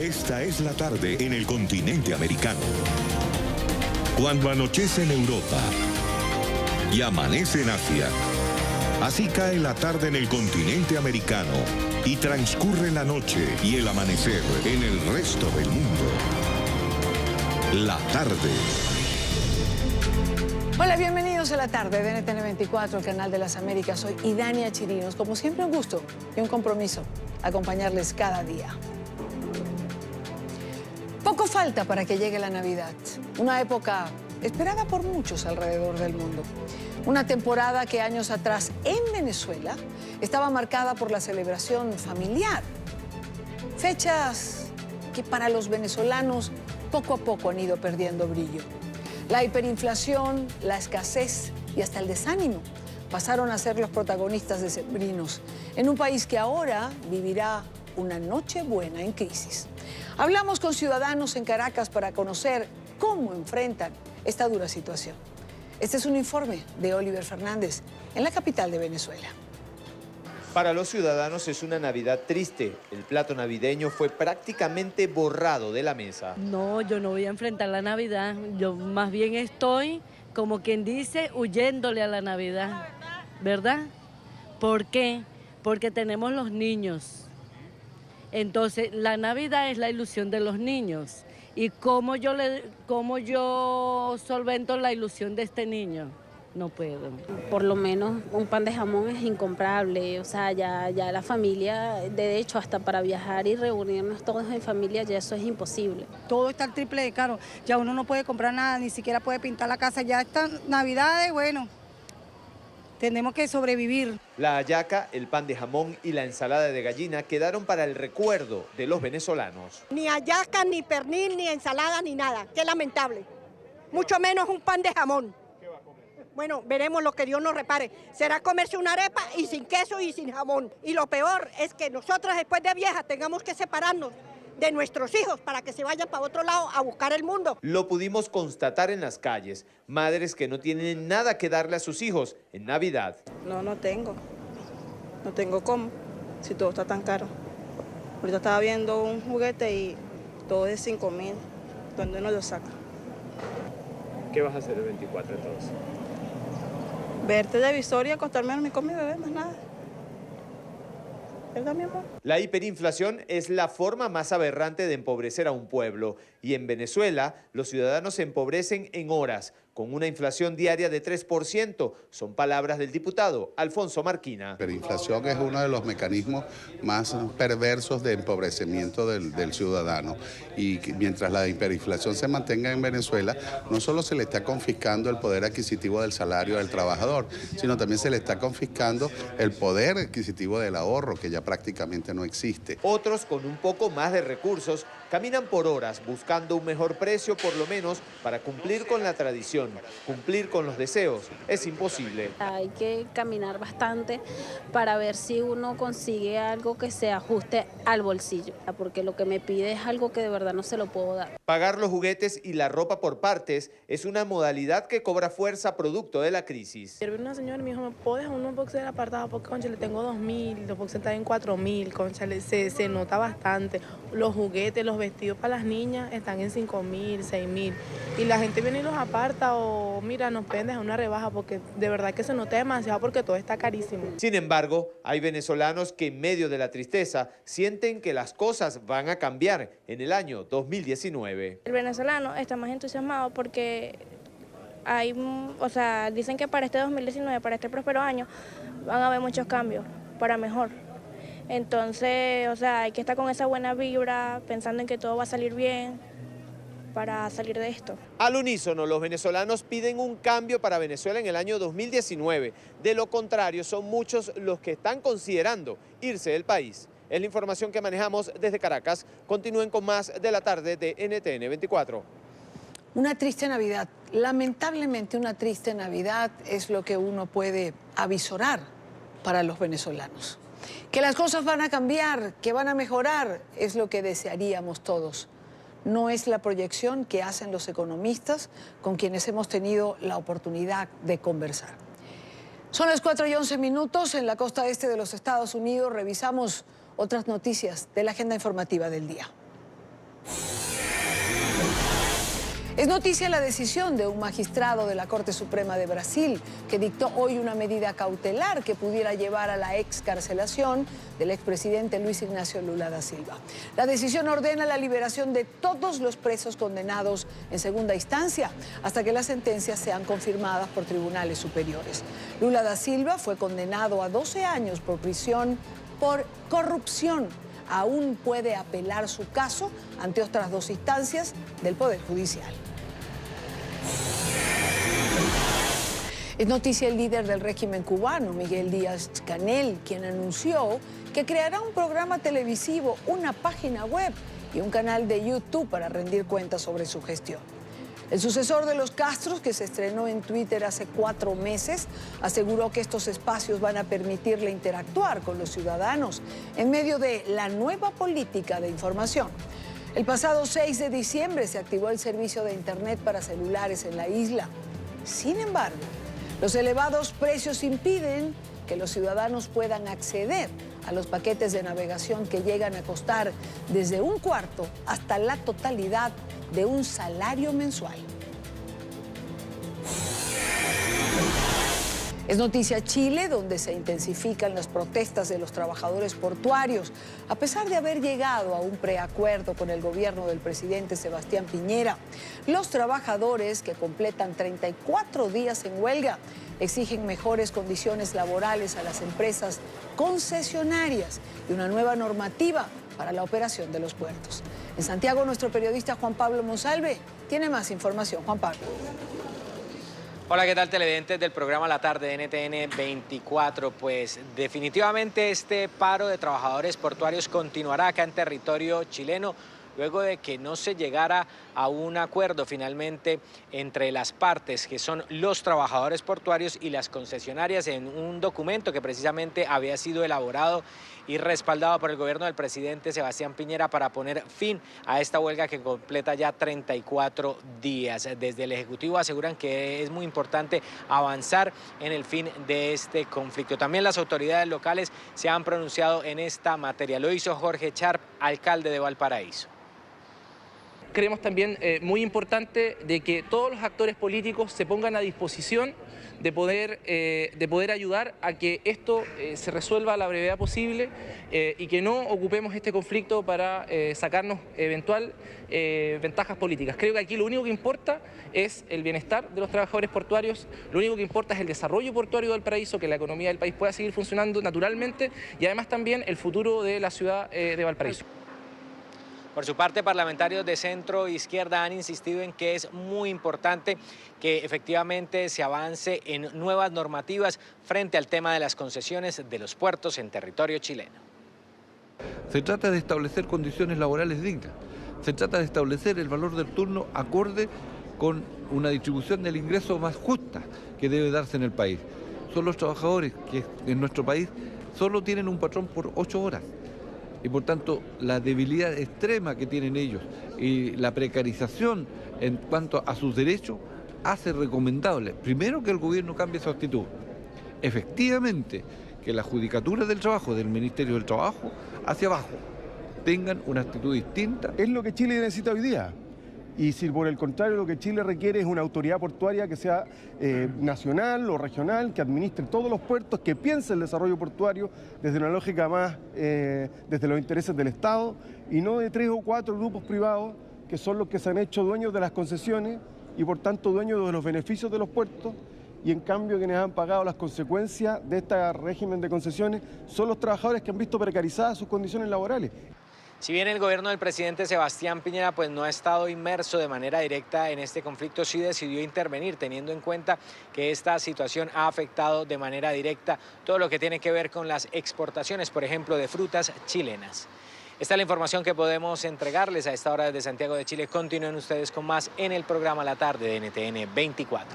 Esta es la tarde en el continente americano. Cuando anochece en Europa y amanece en Asia, así cae la tarde en el continente americano y transcurre la noche y el amanecer en el resto del mundo. La tarde. Hola, bienvenidos a la tarde de NTN 24, el canal de las Américas. Soy Idania Chirinos. Como siempre, un gusto y un compromiso acompañarles cada día. Poco falta para que llegue la Navidad, una época esperada por muchos alrededor del mundo. Una temporada que años atrás en Venezuela estaba marcada por la celebración familiar. Fechas que para los venezolanos poco a poco han ido perdiendo brillo. La hiperinflación, la escasez y hasta el desánimo pasaron a ser los protagonistas decembrinos en un país que ahora vivirá una Nochebuena en crisis. Hablamos con ciudadanos en Caracas para conocer cómo enfrentan esta dura situación. Este es un informe de Oliver Fernández en la capital de Venezuela. Para los ciudadanos es una Navidad triste. El plato navideño fue prácticamente borrado de la mesa. No, yo no voy a enfrentar la Navidad. Yo más bien estoy, como quien dice, huyéndole a la Navidad, ¿verdad? ¿Por qué? Porque tenemos los niños. Entonces, la Navidad es la ilusión de los niños. ¿Y cómo yo solvento la ilusión de este niño? No puedo. Por lo menos un pan de jamón es incomparable. O sea, ya la familia, de hecho, hasta para viajar y reunirnos todos en familia, ya eso es imposible. Todo está el triple de caro. Ya uno no puede comprar nada, ni siquiera puede pintar la casa. Ya estas Navidades, bueno, tenemos que sobrevivir. La hallaca, el pan de jamón y la ensalada de gallina quedaron para el recuerdo de los venezolanos. Ni hallaca, ni pernil, ni ensalada, ni nada. Qué lamentable. Mucho menos un pan de jamón. Bueno, veremos lo que Dios nos repare. Será comerse una arepa y sin queso y sin jamón. Y lo peor es que nosotras después de viejas tengamos que separarnos de nuestros hijos para que se vayan para otro lado a buscar el mundo. Lo pudimos constatar en las calles. Madres que no tienen nada que darle a sus hijos en Navidad. No tengo. No tengo cómo, si todo está tan caro. Ahorita estaba viendo un juguete y todo es 5.000. ¿Dónde uno lo saca? ¿Qué vas a hacer el 24 entonces? Ver televisor y acostarme a dormir con mi bebé, más nada. ¿Verdad, mi amor? La hiperinflación es la forma más aberrante de empobrecer a un pueblo. Y en Venezuela, los ciudadanos se empobrecen en horas, con una inflación diaria de 3%. Son palabras del diputado Alfonso Marquina. La hiperinflación es uno de los mecanismos más perversos de empobrecimiento del ciudadano. Y mientras la hiperinflación se mantenga en Venezuela, no solo se le está confiscando el poder adquisitivo del salario del trabajador, sino también se le está confiscando el poder adquisitivo del ahorro, que ya prácticamente no existe. Otros, con un poco más de recursos, caminan por horas buscando un mejor precio, por lo menos para cumplir con la tradición. Cumplir con los deseos es imposible. Hay que caminar bastante para ver si uno consigue algo que se ajuste al bolsillo, porque lo que me pide es algo que de verdad no se lo puedo dar. Pagar los juguetes y la ropa por partes es una modalidad que cobra fuerza producto de la crisis. Ayer vino una señora y me dijo, ¿me puedo dejar unos boxers apartados? Porque, concha, le tengo 2.000, los boxers están en 4.000, concha, se nota bastante. Los juguetes, los vestidos para las niñas están en 5.000, 6.000. Y la gente viene y los aparta o, mira, nos pueden dejar una rebaja porque de verdad que se nota demasiado porque todo está carísimo. Sin embargo, hay venezolanos que en medio de la tristeza sienten que las cosas van a cambiar en el año 2019. El venezolano está más entusiasmado porque hay, dicen que para este 2019, para este próspero año, van a haber muchos cambios para mejor. Entonces, hay que estar con esa buena vibra, pensando en que todo va a salir bien para salir de esto. Al unísono, los venezolanos piden un cambio para Venezuela en el año 2019. De lo contrario, son muchos los que están considerando irse del país. Es la información que manejamos desde Caracas. Continúen con más de la tarde de NTN 24. Una triste Navidad. Lamentablemente, una triste Navidad es lo que uno puede avisorar para los venezolanos. Que las cosas van a cambiar, que van a mejorar, es lo que desearíamos todos. No es la proyección que hacen los economistas con quienes hemos tenido la oportunidad de conversar. Son las 4:11 en la costa este de los Estados Unidos. Revisamos otras noticias de la agenda informativa del día. Es noticia la decisión de un magistrado de la Corte Suprema de Brasil que dictó hoy una medida cautelar que pudiera llevar a la excarcelación del expresidente Luis Ignacio Lula da Silva. La decisión ordena la liberación de todos los presos condenados en segunda instancia hasta que las sentencias sean confirmadas por tribunales superiores. Lula da Silva fue condenado a 12 años por prisión por corrupción. Aún puede apelar su caso ante otras 2 instancias del Poder Judicial. Es noticia el líder del régimen cubano, Miguel Díaz-Canel, quien anunció que creará un programa televisivo, una página web y un canal de YouTube para rendir cuentas sobre su gestión. El sucesor de los Castros, que se estrenó en Twitter hace 4 meses, aseguró que estos espacios van a permitirle interactuar con los ciudadanos en medio de la nueva política de información. El pasado 6 de diciembre se activó el servicio de Internet para celulares en la isla. Sin embargo, los elevados precios impiden que los ciudadanos puedan acceder a los paquetes de navegación que llegan a costar desde un cuarto hasta la totalidad de un salario mensual. Es noticia Chile, donde se intensifican las protestas de los trabajadores portuarios. A pesar de haber llegado a un preacuerdo con el gobierno del presidente Sebastián Piñera, los trabajadores, que completan 34 días en huelga, exigen mejores condiciones laborales a las empresas concesionarias y una nueva normativa para la operación de los puertos. En Santiago, nuestro periodista Juan Pablo Monsalve tiene más información. Juan Pablo. Hola, ¿qué tal, televidentes del programa La Tarde de NTN 24? Pues definitivamente este paro de trabajadores portuarios continuará acá en territorio chileno, luego de que no se llegara a un acuerdo finalmente entre las partes, que son los trabajadores portuarios y las concesionarias, en un documento que precisamente había sido elaborado y respaldado por el gobierno del presidente Sebastián Piñera para poner fin a esta huelga que completa ya 34 días. Desde el Ejecutivo aseguran que es muy importante avanzar en el fin de este conflicto. También las autoridades locales se han pronunciado en esta materia. Lo hizo Jorge Charp, alcalde de Valparaíso. Creemos también muy importante de que todos los actores políticos se pongan a disposición de poder ayudar a que esto se resuelva a la brevedad posible y que no ocupemos este conflicto para sacarnos eventual ventajas políticas. Creo que aquí lo único que importa es el bienestar de los trabajadores portuarios, lo único que importa es el desarrollo portuario del Valparaíso, que la economía del país pueda seguir funcionando naturalmente y además también el futuro de la ciudad de Valparaíso. Por su parte, parlamentarios de centro e izquierda han insistido en que es muy importante que efectivamente se avance en nuevas normativas frente al tema de las concesiones de los puertos en territorio chileno. Se trata de establecer condiciones laborales dignas, se trata de establecer el valor del turno acorde con una distribución del ingreso más justa que debe darse en el país. Son los trabajadores que en nuestro país solo tienen un patrón por 8 horas. Y por tanto la debilidad extrema que tienen ellos y la precarización en cuanto a sus derechos hace recomendable, primero, que el gobierno cambie su actitud. Efectivamente, que la Judicatura del Trabajo, del Ministerio del Trabajo, hacia abajo, tengan una actitud distinta. Es lo que Chile necesita hoy día. Y si por el contrario lo que Chile requiere es una autoridad portuaria que sea nacional o regional, que administre todos los puertos, que piense el desarrollo portuario desde una lógica más, desde los intereses del Estado, y no de 3 o 4 grupos privados que son los que se han hecho dueños de las concesiones y por tanto dueños de los beneficios de los puertos, y en cambio quienes han pagado las consecuencias de este régimen de concesiones son los trabajadores que han visto precarizadas sus condiciones laborales. Si bien el gobierno del presidente Sebastián Piñera pues no ha estado inmerso de manera directa en este conflicto, sí decidió intervenir, teniendo en cuenta que esta situación ha afectado de manera directa todo lo que tiene que ver con las exportaciones, por ejemplo, de frutas chilenas. Esta es la información que podemos entregarles a esta hora desde Santiago de Chile. Continúen ustedes con más en el programa La Tarde de NTN 24.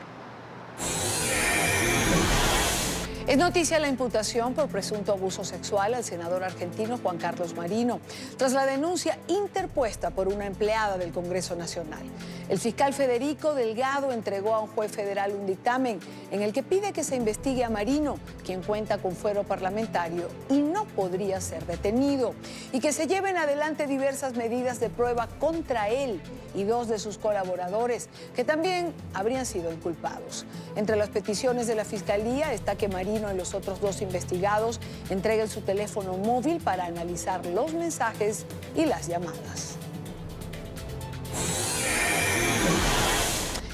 Es noticia la imputación por presunto abuso sexual al senador argentino Juan Carlos Marino, tras la denuncia interpuesta por una empleada del Congreso Nacional. El fiscal Federico Delgado entregó a un juez federal un dictamen en el que pide que se investigue a Marino, quien cuenta con fuero parlamentario y no podría ser detenido, y que se lleven adelante diversas medidas de prueba contra él y 2 de sus colaboradores, que también habrían sido inculpados. Entre las peticiones de la Fiscalía está que Marino y los otros 2 investigados entreguen su teléfono móvil para analizar los mensajes y las llamadas.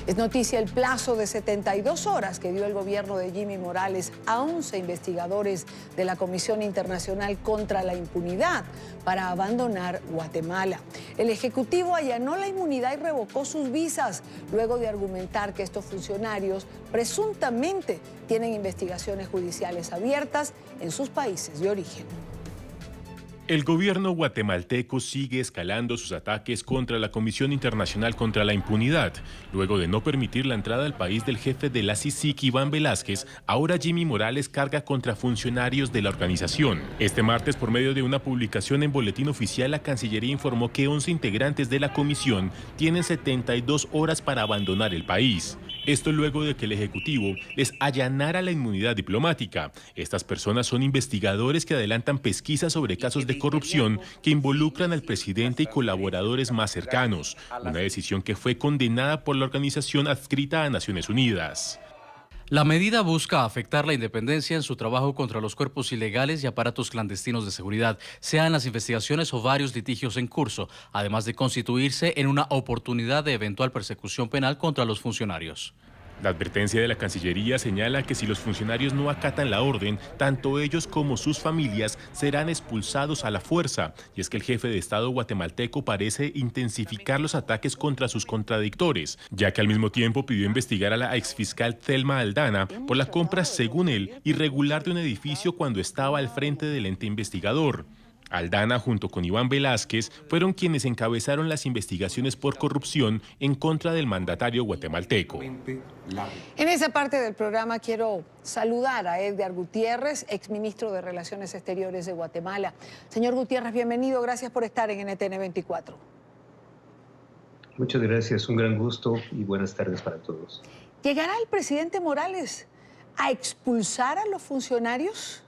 Es noticia el plazo de 72 horas que dio el gobierno de Jimmy Morales a 11 investigadores de la Comisión Internacional contra la Impunidad para abandonar Guatemala. El Ejecutivo allanó la inmunidad y revocó sus visas, luego de argumentar que estos funcionarios presuntamente tienen investigaciones judiciales abiertas en sus países de origen. El gobierno guatemalteco sigue escalando sus ataques contra la Comisión Internacional contra la Impunidad. Luego de no permitir la entrada al país del jefe de la CICIG, Iván Velázquez, ahora Jimmy Morales carga contra funcionarios de la organización. Este martes, por medio de una publicación en Boletín Oficial, la Cancillería informó que 11 integrantes de la comisión tienen 72 horas para abandonar el país. Esto luego de que el Ejecutivo les allanara la inmunidad diplomática. Estas personas son investigadores que adelantan pesquisas sobre casos de corrupción que involucran al presidente y colaboradores más cercanos, una decisión que fue condenada por la organización adscrita a Naciones Unidas. La medida busca afectar la independencia en su trabajo contra los cuerpos ilegales y aparatos clandestinos de seguridad, sean las investigaciones o varios litigios en curso, además de constituirse en una oportunidad de eventual persecución penal contra los funcionarios. La advertencia de la Cancillería señala que si los funcionarios no acatan la orden, tanto ellos como sus familias serán expulsados a la fuerza. Y es que el jefe de Estado guatemalteco parece intensificar los ataques contra sus contradictores, ya que al mismo tiempo pidió investigar a la exfiscal Thelma Aldana por la compra, según él, irregular de un edificio cuando estaba al frente del ente investigador. Aldana, junto con Iván Velázquez, fueron quienes encabezaron las investigaciones por corrupción en contra del mandatario guatemalteco. En esa parte del programa quiero saludar a Edgar Gutiérrez, exministro de Relaciones Exteriores de Guatemala. Señor Gutiérrez, bienvenido, gracias por estar en NTN 24. Muchas gracias, un gran gusto y buenas tardes para todos. ¿Llegará el presidente Morales a expulsar a los funcionarios?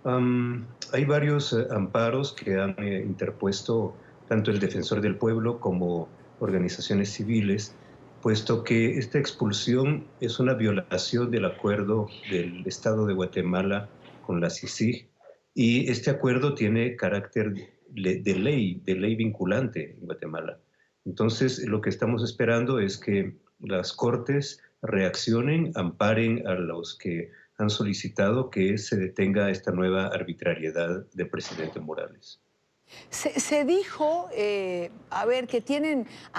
Hay varios amparos que han interpuesto tanto el Defensor del Pueblo como organizaciones civiles, puesto que esta expulsión es una violación del acuerdo del Estado de Guatemala con la CICIG, y este acuerdo tiene carácter de ley vinculante en Guatemala. Entonces, lo que estamos esperando es que las Cortes reaccionen, amparen a los que han solicitado que se detenga esta nueva arbitrariedad del presidente Morales. Se dijo, que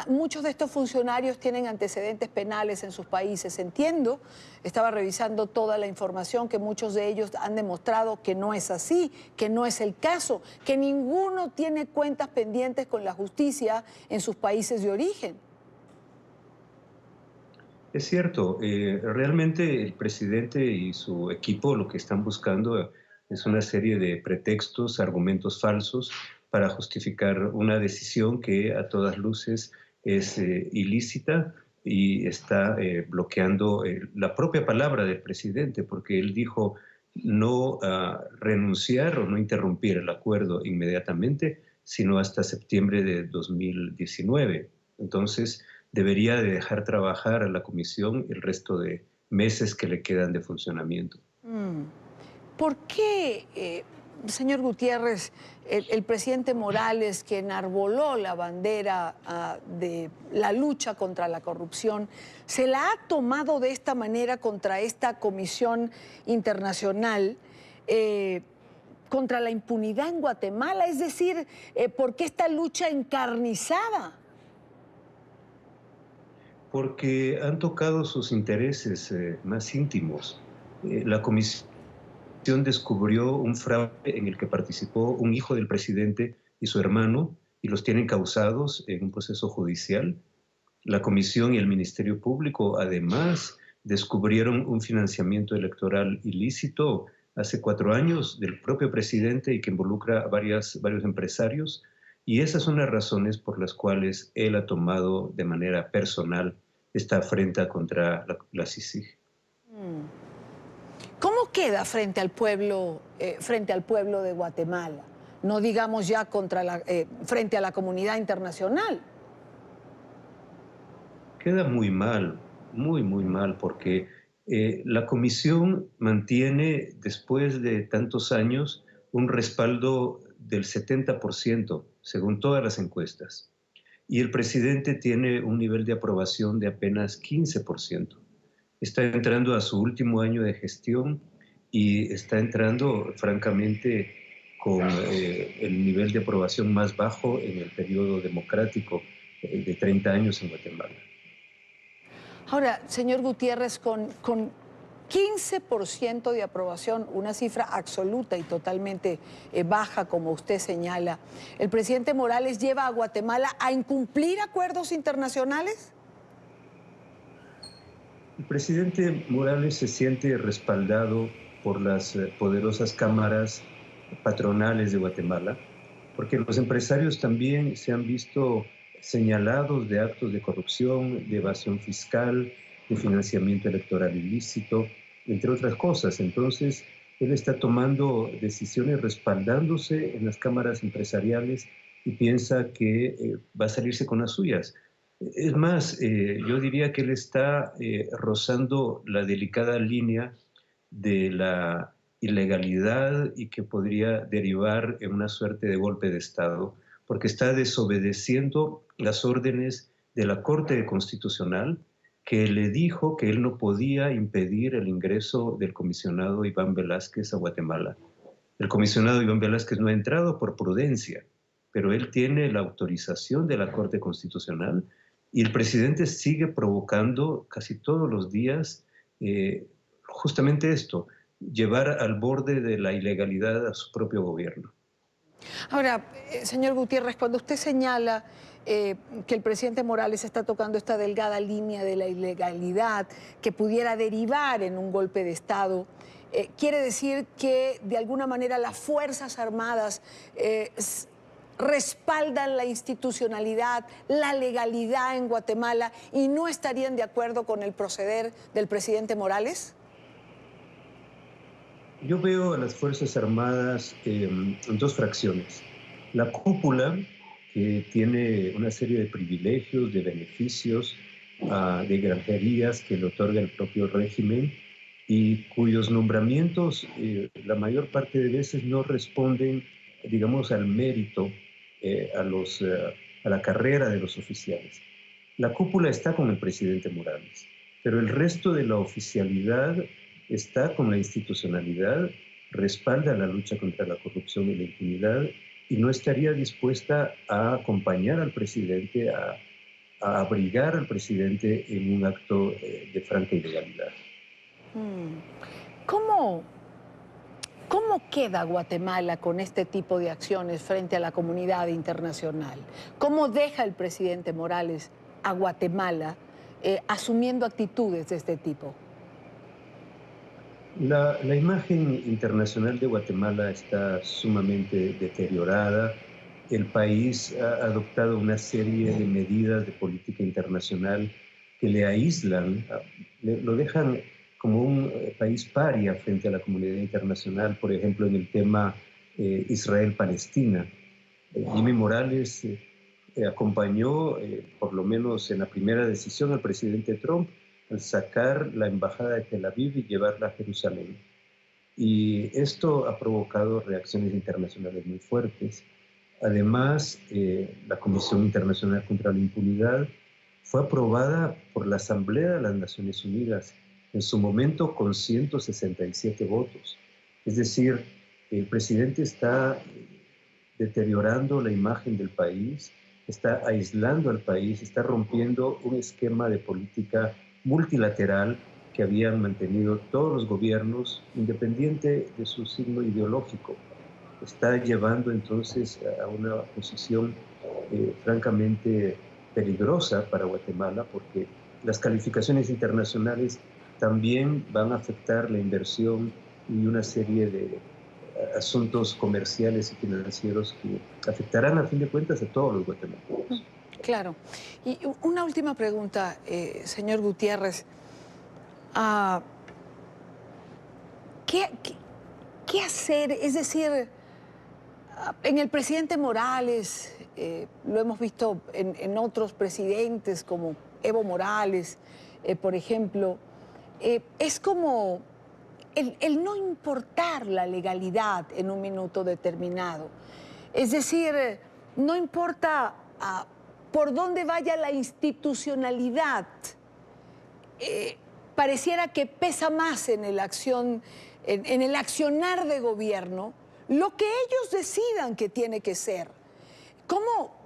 muchos de estos funcionarios tienen antecedentes penales en sus países. Entiendo, estaba revisando toda la información, que muchos de ellos han demostrado que no es así, que no es el caso, que ninguno tiene cuentas pendientes con la justicia en sus países de origen. Es cierto, realmente el presidente y su equipo lo que están buscando es una serie de pretextos, argumentos falsos para justificar una decisión que a todas luces es ilícita y está bloqueando la propia palabra del presidente, porque él dijo no renunciar o no interrumpir el acuerdo inmediatamente, sino hasta septiembre de 2019. Entonces, debería de dejar trabajar a la comisión el resto de meses que le quedan de funcionamiento. ¿Por qué, señor Gutiérrez, el presidente Morales, que enarboló la bandera de la lucha contra la corrupción, se la ha tomado de esta manera contra esta comisión internacional contra la impunidad en Guatemala? Es decir, ¿por qué esta lucha encarnizada? Porque han tocado sus intereses más íntimos. La comisión descubrió un fraude en el que participó un hijo del presidente y su hermano, y los tienen causados en un proceso judicial. La comisión y el Ministerio Público, además, descubrieron un financiamiento electoral ilícito hace 4 años del propio presidente y que involucra a varios empresarios. Y esas son las razones por las cuales él ha tomado de manera personal esta afrenta contra la CICIG. ¿Cómo queda frente al pueblo de Guatemala? No digamos ya frente a la comunidad internacional. Queda muy mal, muy mal, porque la Comisión mantiene, después de tantos años, un respaldo del 70%, según todas las encuestas. Y el presidente tiene un nivel de aprobación de apenas 15%. Está entrando a su último año de gestión y está entrando, francamente, con el nivel de aprobación más bajo en el periodo democrático de 30 años en Guatemala. Ahora, señor Gutiérrez, con 15% de aprobación, una cifra absoluta y totalmente baja, como usted señala, ¿el presidente Morales lleva a Guatemala a incumplir acuerdos internacionales? El presidente Morales se siente respaldado por las poderosas cámaras patronales de Guatemala, porque los empresarios también se han visto señalados de actos de corrupción, de evasión fiscal, de financiamiento electoral ilícito, entre otras cosas. Entonces, él está tomando decisiones respaldándose en las cámaras empresariales y piensa que va a salirse con las suyas. Es más, yo diría que él está rozando la delicada línea de la ilegalidad y que podría derivar en una suerte de golpe de Estado, porque está desobedeciendo las órdenes de la Corte Constitucional, que le dijo que él no podía impedir el ingreso del comisionado Iván Velázquez a Guatemala. El comisionado Iván Velázquez no ha entrado por prudencia, pero él tiene la autorización de la Corte Constitucional y el presidente sigue provocando casi todos los días justamente esto, llevar al borde de la ilegalidad a su propio gobierno. Ahora, señor Gutiérrez, cuando usted señala que el presidente Morales está tocando esta delgada línea de la ilegalidad que pudiera derivar en un golpe de Estado, ¿quiere decir que de alguna manera las Fuerzas Armadas respaldan la institucionalidad, la legalidad en Guatemala y no estarían de acuerdo con el proceder del presidente Morales? Yo veo a las Fuerzas Armadas en dos fracciones. La cúpula, que tiene una serie de privilegios, de beneficios, de granjerías que le otorga el propio régimen y cuyos nombramientos la mayor parte de veces no responden, digamos, al mérito, a la carrera de los oficiales. La cúpula está con el presidente Morales, pero el resto de la oficialidad está con la institucionalidad, respalda la lucha contra la corrupción y la impunidad y no estaría dispuesta a acompañar al presidente, a abrigar al presidente en un acto de franca ilegalidad. ¿Cómo queda Guatemala con este tipo de acciones frente a la comunidad internacional? ¿Cómo deja el presidente Morales a Guatemala asumiendo actitudes de este tipo? La imagen internacional de Guatemala está sumamente deteriorada. El país ha adoptado una serie de medidas de política internacional que le aíslan, lo dejan como un país paria frente a la comunidad internacional, por ejemplo, en el tema Israel-Palestina. Jimmy Morales acompañó, por lo menos en la primera decisión, al presidente Trump al sacar la embajada de Tel Aviv y llevarla a Jerusalén. Y esto ha provocado reacciones internacionales muy fuertes. Además, la Comisión Internacional contra la Impunidad fue aprobada por la Asamblea de las Naciones Unidas, en su momento con 167 votos. Es decir, el presidente está deteriorando la imagen del país, está aislando al país, está rompiendo un esquema de política multilateral que habían mantenido todos los gobiernos, independiente de su signo ideológico. Está llevando entonces a una posición francamente peligrosa para Guatemala, porque las calificaciones internacionales también van a afectar la inversión y una serie de asuntos comerciales y financieros que afectarán a fin de cuentas a todos los guatemaltecos. Claro. Y una última pregunta, señor Gutiérrez. ¿Qué hacer? Es decir, en el presidente Morales, lo hemos visto en otros presidentes como Evo Morales, por ejemplo, es como el no importar la legalidad en un minuto determinado. Es decir, no importa por dónde vaya la institucionalidad, pareciera que pesa más en el accionar de gobierno lo que ellos decidan que tiene que ser. ¿Cómo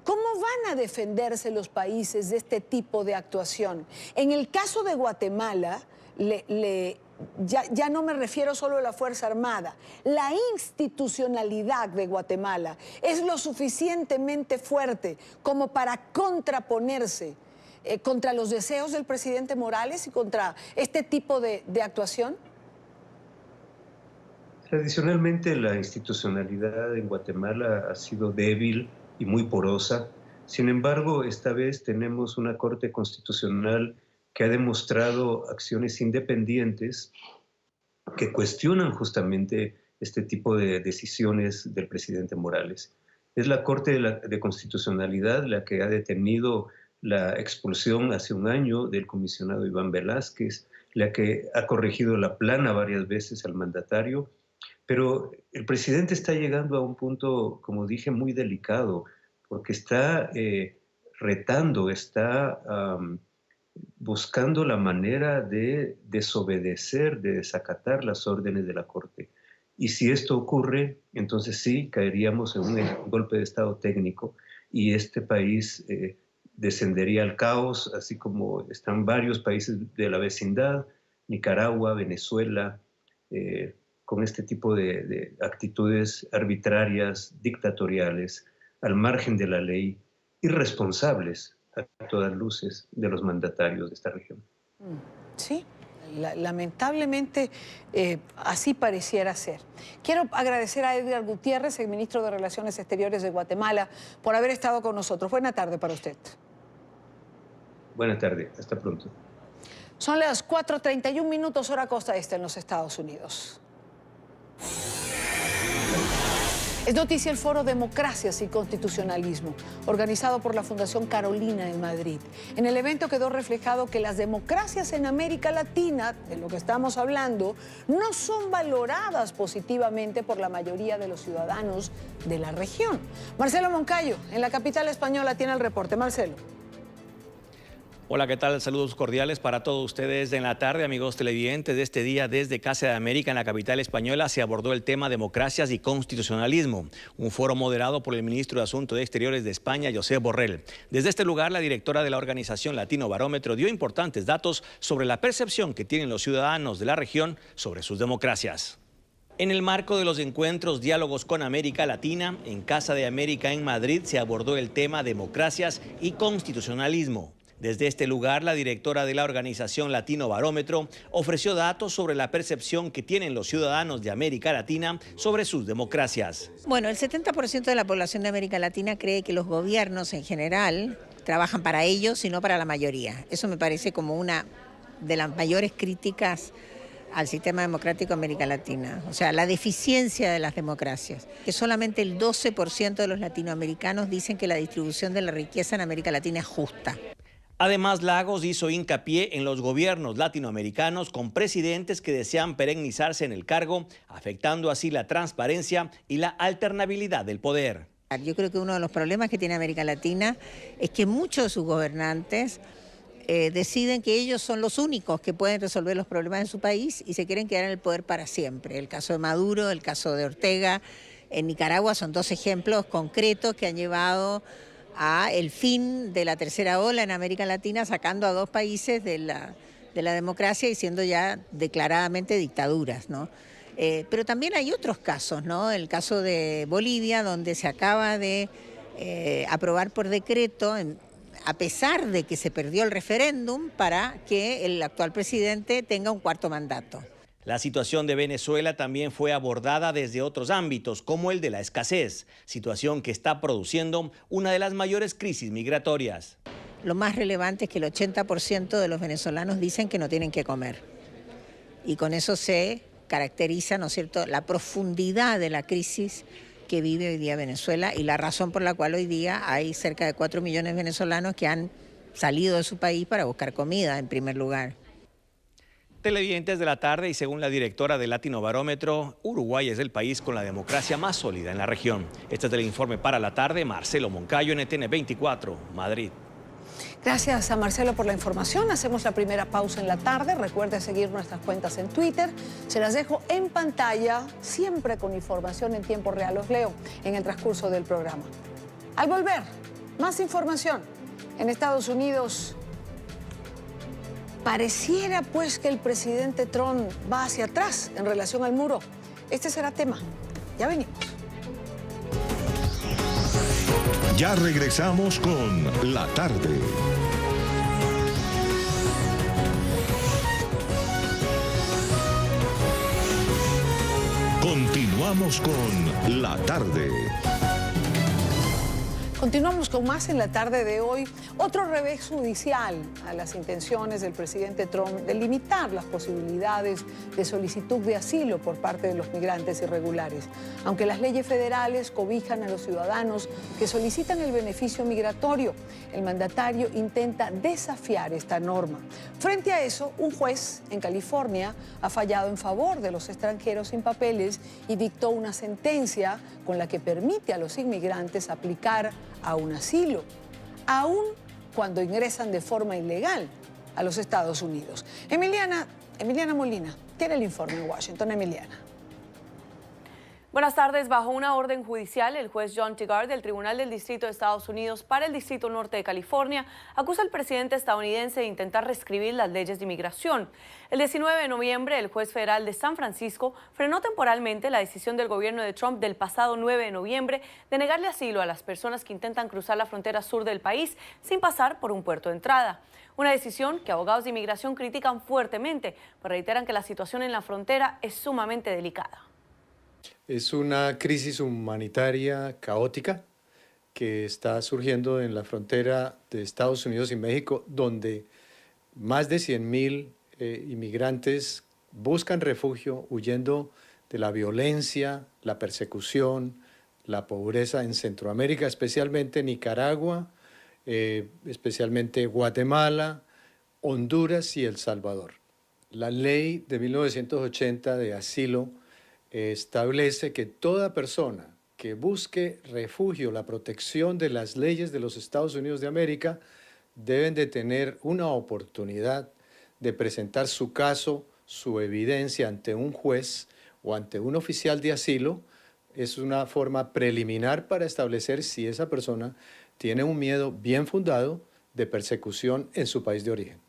van a defenderse los países de este tipo de actuación? En el caso de Guatemala, ya no me refiero solo a la Fuerza Armada, la institucionalidad de Guatemala es lo suficientemente fuerte como para contraponerse contra los deseos del presidente Morales y contra este tipo de actuación. Tradicionalmente la institucionalidad en Guatemala ha sido débil y muy porosa. Sin embargo, esta vez tenemos una Corte Constitucional que ha demostrado acciones independientes que cuestionan justamente este tipo de decisiones del presidente Morales. Es la Corte de Constitucionalidad la que ha detenido la expulsión hace un año del comisionado Iván Velázquez, la que ha corregido la plana varias veces al mandatario, pero el presidente está llegando a un punto, como dije, muy delicado, porque está retando, está buscando la manera de desobedecer, de desacatar las órdenes de la Corte. Y si esto ocurre, entonces sí, caeríamos en un golpe de Estado técnico y este país descendería al caos, así como están varios países de la vecindad, Nicaragua, Venezuela, con este tipo de actitudes arbitrarias, dictatoriales, al margen de la ley, irresponsables a todas luces de los mandatarios de esta región. Sí, lamentablemente así pareciera ser. Quiero agradecer a Edgar Gutiérrez, el ministro de Relaciones Exteriores de Guatemala, por haber estado con nosotros. Buena tarde para usted. Buena tarde, hasta pronto. Son las 4:31 minutos, hora costa este en los Estados Unidos. Es noticia el foro Democracias y Constitucionalismo, organizado por la Fundación Carolina en Madrid. En el evento quedó reflejado que las democracias en América Latina, de lo que estamos hablando, no son valoradas positivamente por la mayoría de los ciudadanos de la región. Marcelo Moncayo, en la capital española, tiene el reporte. Marcelo. Hola, ¿qué tal? Saludos cordiales para todos ustedes en la tarde, amigos televidentes. De este día, desde Casa de América, en la capital española, se abordó el tema democracias y constitucionalismo, un foro moderado por el ministro de Asuntos Exteriores de España, Josep Borrell. Desde este lugar, la directora de la organización Latino Barómetro dio importantes datos sobre la percepción que tienen los ciudadanos de la región sobre sus democracias. En el marco de los encuentros Diálogos con América Latina, en Casa de América en Madrid, se abordó el tema democracias y constitucionalismo. Desde este lugar, la directora de la organización Latino Barómetro ofreció datos sobre la percepción que tienen los ciudadanos de América Latina sobre sus democracias. Bueno, el 70% de la población de América Latina cree que los gobiernos en general trabajan para ellos y no para la mayoría. Eso me parece como una de las mayores críticas al sistema democrático de América Latina, o sea, la deficiencia de las democracias, que solamente el 12% de los latinoamericanos dicen que la distribución de la riqueza en América Latina es justa. Además, Lagos hizo hincapié en los gobiernos latinoamericanos con presidentes que desean perennizarse en el cargo, afectando así la transparencia y la alternabilidad del poder. Yo creo que uno de los problemas que tiene América Latina es que muchos de sus gobernantes deciden que ellos son los únicos que pueden resolver los problemas de su país y se quieren quedar en el poder para siempre. El caso de Maduro, el caso de Ortega, en Nicaragua son dos ejemplos concretos que han llevado a el fin de la tercera ola en América Latina, sacando a dos países de la democracia y siendo ya declaradamente dictaduras, ¿no? Pero también hay otros casos, ¿no? El caso de Bolivia, donde se acaba de aprobar por decreto, a pesar de que se perdió el referéndum, para que el actual presidente tenga un cuarto mandato. La situación de Venezuela también fue abordada desde otros ámbitos, como el de la escasez, situación que está produciendo una de las mayores crisis migratorias. Lo más relevante es que el 80% de los venezolanos dicen que no tienen que comer. Y con eso se caracteriza, ¿no es cierto?, la profundidad de la crisis que vive hoy día Venezuela y la razón por la cual hoy día hay cerca de 4 millones de venezolanos que han salido de su país para buscar comida en primer lugar. Televidentes de la tarde, y según la directora del Latino Barómetro, Uruguay es el país con la democracia más sólida en la región. Este es el informe para la tarde. Marcelo Moncayo, NTN 24, Madrid. Gracias a Marcelo por la información. Hacemos la primera pausa en la tarde. Recuerde seguir nuestras cuentas en Twitter. Se las dejo en pantalla, siempre con información en tiempo real. Los leo en el transcurso del programa. Al volver, más información. En Estados Unidos, pareciera pues que el presidente Trump va hacia atrás en relación al muro. Este será tema. Ya venimos. Ya regresamos con La Tarde. Continuamos con La Tarde. Continuamos con más en la tarde de hoy. Otro revés judicial a las intenciones del presidente Trump de limitar las posibilidades de solicitud de asilo por parte de los migrantes irregulares. Aunque las leyes federales cobijan a los ciudadanos que solicitan el beneficio migratorio, el mandatario intenta desafiar esta norma. Frente a eso, un juez en California ha fallado en favor de los extranjeros sin papeles y dictó una sentencia con la que permite a los inmigrantes aplicar a un asilo, aun cuando ingresan de forma ilegal a los Estados Unidos. Emiliana Molina tiene el informe en Washington. Emiliana. Buenas tardes. Bajo una orden judicial, el juez John Tigard del Tribunal del Distrito de Estados Unidos para el Distrito Norte de California acusa al presidente estadounidense de intentar reescribir las leyes de inmigración. El 19 de noviembre, el juez federal de San Francisco frenó temporalmente la decisión del gobierno de Trump del pasado 9 de noviembre de negarle asilo a las personas que intentan cruzar la frontera sur del país sin pasar por un puerto de entrada. Una decisión que abogados de inmigración critican fuertemente, pues reiteran que la situación en la frontera es sumamente delicada. Es una crisis humanitaria caótica que está surgiendo en la frontera de Estados Unidos y México, donde más de 100,000 inmigrantes buscan refugio huyendo de la violencia, la persecución, la pobreza en Centroamérica, especialmente Nicaragua, especialmente Guatemala, Honduras y El Salvador. La ley de 1980 de asilo establece que toda persona que busque refugio, la protección de las leyes de los Estados Unidos de América, deben de tener una oportunidad de presentar su caso, su evidencia ante un juez o ante un oficial de asilo. Es una forma preliminar para establecer si esa persona tiene un miedo bien fundado de persecución en su país de origen.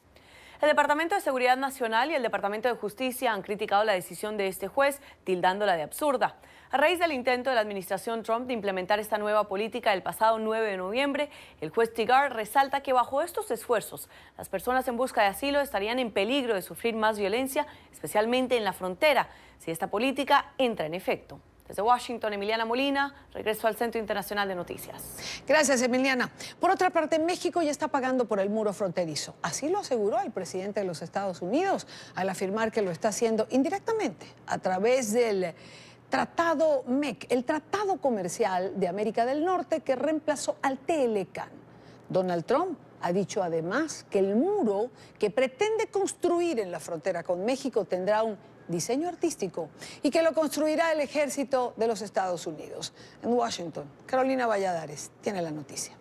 El Departamento de Seguridad Nacional y el Departamento de Justicia han criticado la decisión de este juez, tildándola de absurda. A raíz del intento de la administración Trump de implementar esta nueva política el pasado 9 de noviembre, el juez Tigard resalta que bajo estos esfuerzos, las personas en busca de asilo estarían en peligro de sufrir más violencia, especialmente en la frontera, si esta política entra en efecto. Desde Washington, Emiliana Molina, regreso al Centro Internacional de Noticias. Gracias, Emiliana. Por otra parte, México ya está pagando por el muro fronterizo. Así lo aseguró el presidente de los Estados Unidos al afirmar que lo está haciendo indirectamente a través del Tratado MEC, el Tratado Comercial de América del Norte que reemplazó al TLCAN. Donald Trump ha dicho además que el muro que pretende construir en la frontera con México tendrá un diseño artístico y que lo construirá el ejército de los Estados Unidos. En Washington, Carolina Valladares tiene la noticia.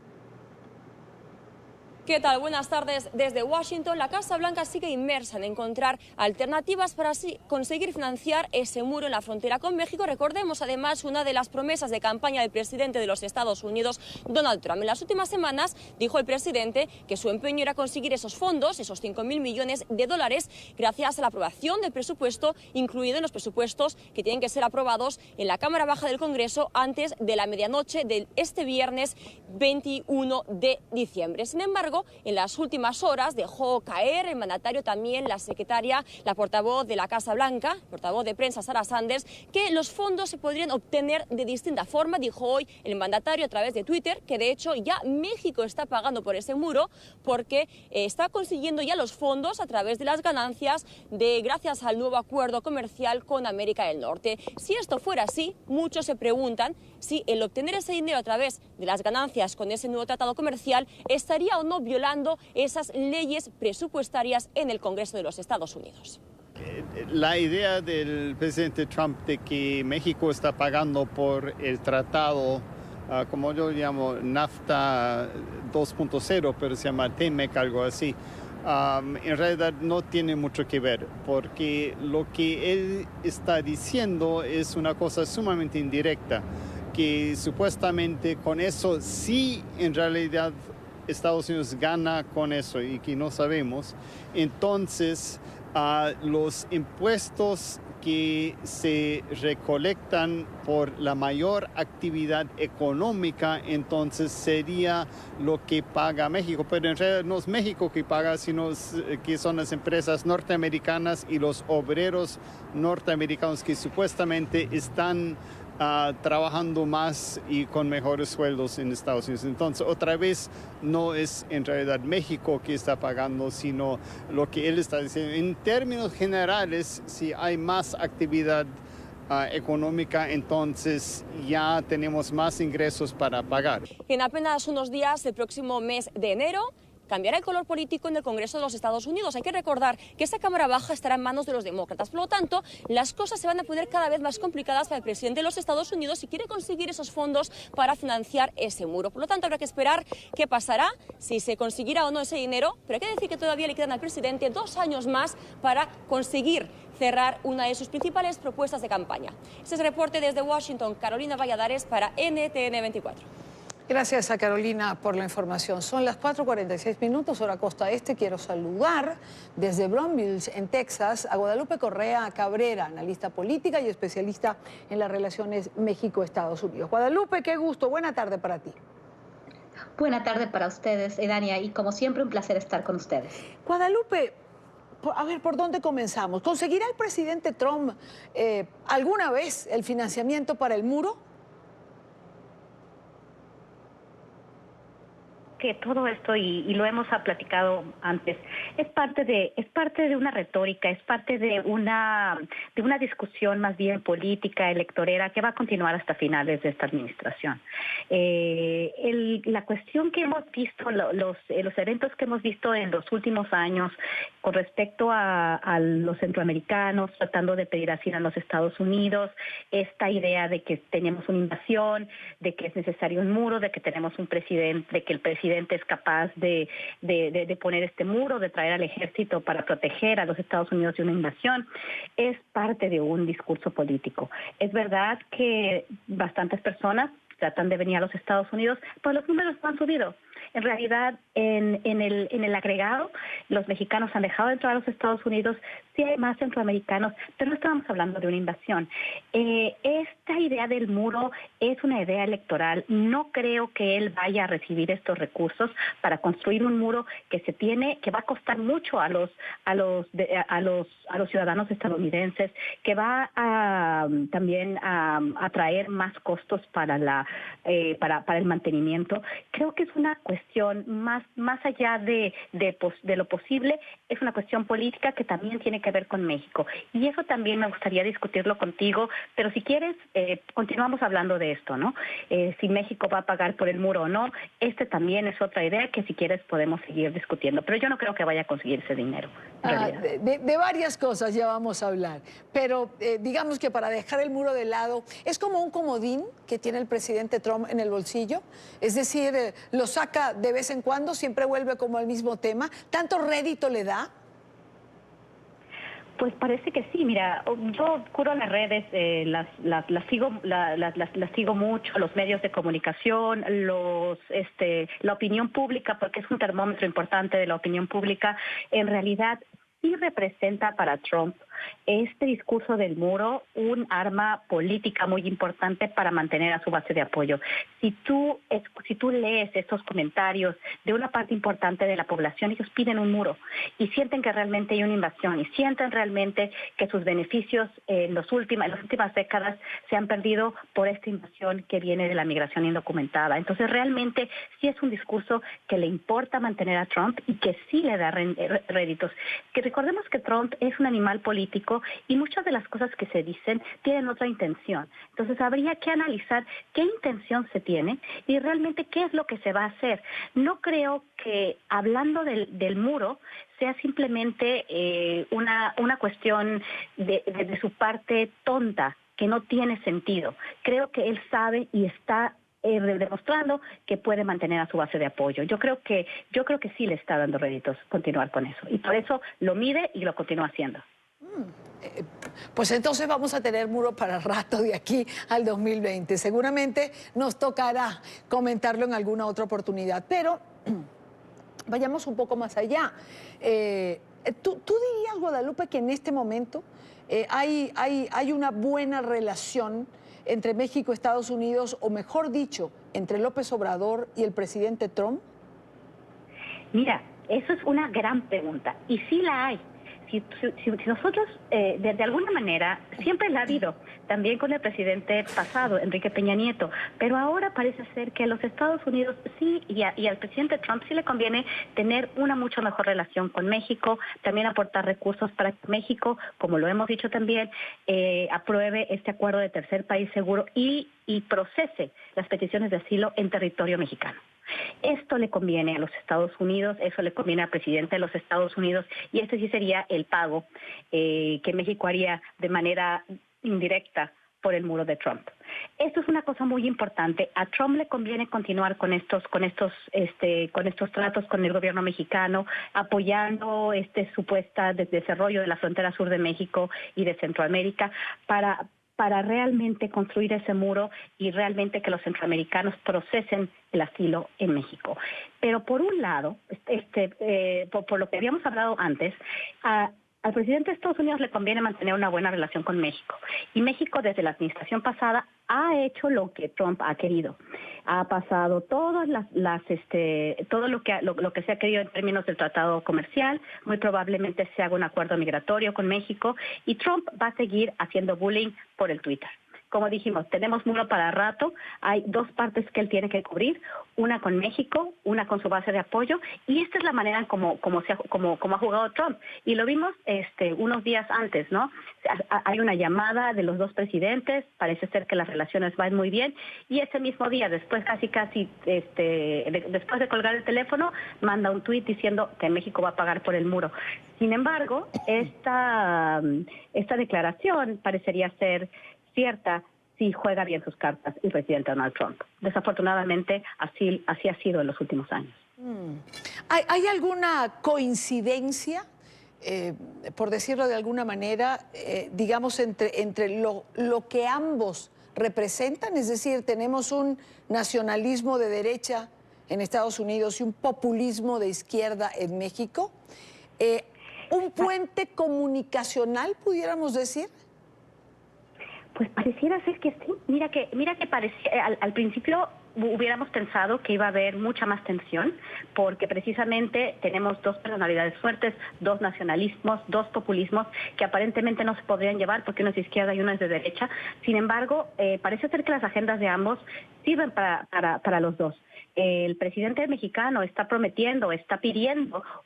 ¿Qué tal? Buenas tardes desde Washington. La Casa Blanca sigue inmersa en encontrar alternativas para así conseguir financiar ese muro en la frontera con México. Recordemos además una de las promesas de campaña del presidente de los Estados Unidos, Donald Trump. En las últimas semanas dijo el presidente que su empeño era conseguir esos fondos, esos 5.000 millones de dólares, gracias a la aprobación del presupuesto, incluido en los presupuestos que tienen que ser aprobados en la Cámara Baja del Congreso antes de la medianoche de este viernes 21 de diciembre. Sin embargo, en las últimas horas dejó caer el mandatario, también la secretaria, la portavoz de la Casa Blanca, portavoz de prensa Sarah Sanders, que los fondos se podrían obtener de distinta forma. Dijo hoy el mandatario a través de Twitter que de hecho ya México está pagando por ese muro porque está consiguiendo ya los fondos a través de las ganancias gracias al nuevo acuerdo comercial con América del Norte. Si esto fuera así, muchos se preguntan si el obtener ese dinero a través de las ganancias con ese nuevo tratado comercial estaría o no violando esas leyes presupuestarias en el Congreso de los Estados Unidos. La idea del presidente Trump de que México está pagando por el tratado, como yo llamo NAFTA 2.0, pero se llama TMEC, algo así, en realidad no tiene mucho que ver, porque lo que él está diciendo es una cosa sumamente indirecta, que supuestamente con eso sí en realidad Estados Unidos gana con eso y que no sabemos. Entonces, los impuestos que se recolectan por la mayor actividad económica, entonces sería lo que paga México. Pero en realidad no es México que paga, sino que son las empresas norteamericanas y los obreros norteamericanos que supuestamente están trabajando más y con mejores sueldos en Estados Unidos. Entonces, otra vez, no es en realidad México que está pagando, sino lo que él está diciendo. En términos generales, si hay más actividad económica, entonces ya tenemos más ingresos para pagar. En apenas unos días, el próximo mes de enero, cambiará el color político en el Congreso de los Estados Unidos. Hay que recordar que esta Cámara Baja estará en manos de los demócratas. Por lo tanto, las cosas se van a poner cada vez más complicadas para el presidente de los Estados Unidos si quiere conseguir esos fondos para financiar ese muro. Por lo tanto, habrá que esperar qué pasará, si se conseguirá o no ese dinero. Pero hay que decir que todavía le quedan al presidente 2 años más para conseguir cerrar una de sus principales propuestas de campaña. Este es el reporte desde Washington. Carolina Valladares para NTN 24. Gracias a Carolina por la información. Son las 4:46 minutos, hora costa este. Quiero saludar desde Brownsville, en Texas, a Guadalupe Correa Cabrera, analista política y especialista en las relaciones México-Estados Unidos. Guadalupe, qué gusto. Buena tarde para ti. Buena tarde para ustedes, Edania, y como siempre un placer estar con ustedes. Guadalupe, a ver, ¿por dónde comenzamos? ¿Conseguirá el presidente Trump alguna vez el financiamiento para el muro? Que todo esto, y lo hemos platicado antes, es parte de una retórica, es parte de una discusión más bien política, electorera, que va a continuar hasta finales de esta administración. La cuestión que hemos visto, los eventos que hemos visto en los últimos años con respecto a los centroamericanos tratando de pedir asilo en los Estados Unidos, esta idea de que tenemos una invasión, de que es necesario un muro, de que tenemos un presidente, de que el presidente es capaz de poner este muro, de traer al ejército para proteger a los Estados Unidos de una invasión, es parte de un discurso político. Es verdad que bastantes personas tratan de venir a los Estados Unidos, pero los números no han subido. En realidad, en el agregado, los mexicanos han dejado de entrar a los Estados Unidos, sí hay más centroamericanos, pero no estábamos hablando de una invasión. Esta idea del muro es una idea electoral. No creo que él vaya a recibir estos recursos para construir un muro que va a costar mucho a los ciudadanos estadounidenses, que va también a traer más costos para el mantenimiento. Creo que es una cuestión más allá de lo posible, es una cuestión política que también tiene que ver con México. Y eso también me gustaría discutirlo contigo, pero si quieres, continuamos hablando de esto, ¿no? Si México va a pagar por el muro o no, también es otra idea que si quieres podemos seguir discutiendo, pero yo no creo que vaya a conseguir ese dinero. De varias cosas ya vamos a hablar, pero digamos que para dejar el muro de lado, es como un comodín que tiene el presidente Trump en el bolsillo, es decir, lo saca de vez en cuando, siempre vuelve como al mismo tema. ¿Tanto rédito le da? Pues parece que sí. Mira, yo curo las redes, las sigo mucho, los medios de comunicación, la opinión pública, porque es un termómetro importante de la opinión pública. En realidad sí representa para Trump este discurso del muro un arma política muy importante para mantener a su base de apoyo. Si tú lees estos comentarios de una parte importante de la población, ellos piden un muro y sienten que realmente hay una invasión y sienten realmente que sus beneficios en las últimas décadas se han perdido por esta invasión que viene de la migración indocumentada. Entonces realmente sí es un discurso que le importa mantener a Trump y que sí le da réditos. Que recordemos que Trump es un animal político y muchas de las cosas que se dicen tienen otra intención. Entonces habría que analizar qué intención se tiene y realmente qué es lo que se va a hacer. No creo que hablando del muro sea simplemente una cuestión de su parte tonta, que no tiene sentido. Creo que él sabe y está demostrando que puede mantener a su base de apoyo. Yo creo que sí le está dando réditos continuar con eso y por eso lo mide y lo continúa haciendo. Pues entonces vamos a tener muro para rato de aquí al 2020. Seguramente nos tocará comentarlo en alguna otra oportunidad, pero vayamos un poco más allá. ¿Tú dirías, Guadalupe, que en este momento hay una buena relación entre México y Estados Unidos, o mejor dicho, entre López Obrador y el presidente Trump? Mira, eso es una gran pregunta y sí la hay. Si nosotros, de alguna manera, siempre la ha habido, también con el presidente pasado, Enrique Peña Nieto, pero ahora parece ser que a los Estados Unidos sí, y al presidente Trump sí le conviene tener una mucho mejor relación con México, también aportar recursos para que México, como lo hemos dicho también, apruebe este acuerdo de tercer país seguro y procese las peticiones de asilo en territorio mexicano. Esto le conviene a los Estados Unidos, eso le conviene al presidente de los Estados Unidos y este sí sería el pago que México haría de manera indirecta por el muro de Trump. Esto es una cosa muy importante. A Trump le conviene continuar con estos tratos con el gobierno mexicano, apoyando supuesto desarrollo de la frontera sur de México y de Centroamérica para realmente construir ese muro y realmente que los centroamericanos procesen el asilo en México. Pero por un lado, por lo que habíamos hablado antes, al presidente de Estados Unidos le conviene mantener una buena relación con México. Y México, desde la administración pasada, ha hecho lo que Trump ha querido. Ha pasado todo lo que se ha querido en términos del tratado comercial. Muy probablemente se haga un acuerdo migratorio con México. Y Trump va a seguir haciendo bullying por el Twitter. Como dijimos, tenemos muro para rato, hay dos partes que él tiene que cubrir, una con México, una con su base de apoyo, y esta es la manera como ha jugado Trump. Y lo vimos unos días antes, ¿no? Hay una llamada de los dos presidentes, parece ser que las relaciones van muy bien, y ese mismo día, después después de colgar el teléfono, manda un tuit diciendo que México va a pagar por el muro. Sin embargo, esta declaración parecería ser cierta si juega bien sus cartas el presidente Donald Trump. Desafortunadamente, así ha sido en los últimos años. ¿Hay alguna coincidencia, por decirlo de alguna manera, digamos, entre lo que ambos representan? Es decir, tenemos un nacionalismo de derecha en Estados Unidos y un populismo de izquierda en México. ¿Un puente comunicacional, pudiéramos decir? Pues pareciera ser que sí. Mira que parecía, al principio hubiéramos pensado que iba a haber mucha más tensión, porque precisamente tenemos dos personalidades fuertes, dos nacionalismos, dos populismos que aparentemente no se podrían llevar porque uno es de izquierda y uno es de derecha. Sin embargo, parece ser que las agendas de ambos sirven para los dos. El presidente mexicano está pidiendo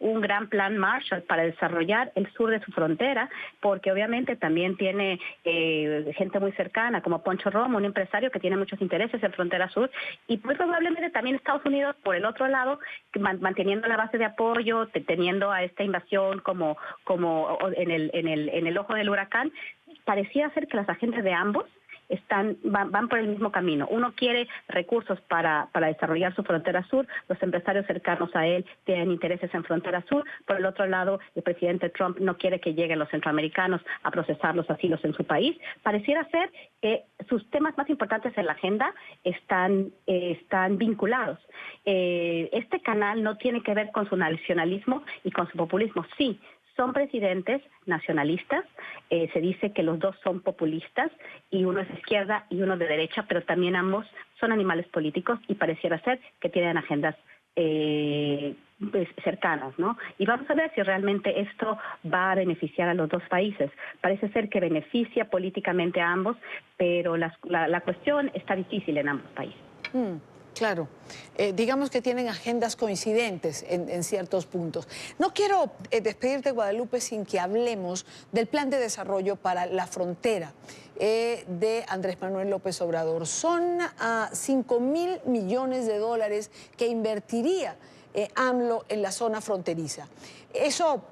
un gran plan Marshall para desarrollar el sur de su frontera, porque obviamente también tiene gente muy cercana, como Poncho Romo, un empresario que tiene muchos intereses en frontera sur, y muy probablemente también Estados Unidos, por el otro lado, manteniendo la base de apoyo, teniendo a esta invasión como en el ojo del huracán. Parecía ser que las agendas de ambos van por el mismo camino. Uno quiere recursos para desarrollar su frontera sur, los empresarios cercanos a él tienen intereses en frontera sur. Por el otro lado, el presidente Trump no quiere que lleguen los centroamericanos a procesar los asilos en su país. Pareciera ser que sus temas más importantes en la agenda están vinculados. Este canal no tiene que ver con su nacionalismo y con su populismo. Sí, son presidentes nacionalistas, se dice que los dos son populistas, y uno es de izquierda y uno de derecha, pero también ambos son animales políticos y pareciera ser que tienen agendas cercanas, ¿no? Y vamos a ver si realmente esto va a beneficiar a los dos países. Parece ser que beneficia políticamente a ambos, pero la cuestión está difícil en ambos países. Claro, digamos que tienen agendas coincidentes en ciertos puntos. No quiero despedirte, Guadalupe, sin que hablemos del plan de desarrollo para la frontera de Andrés Manuel López Obrador. Son 5.000 millones de dólares que invertiría AMLO en la zona fronteriza. Eso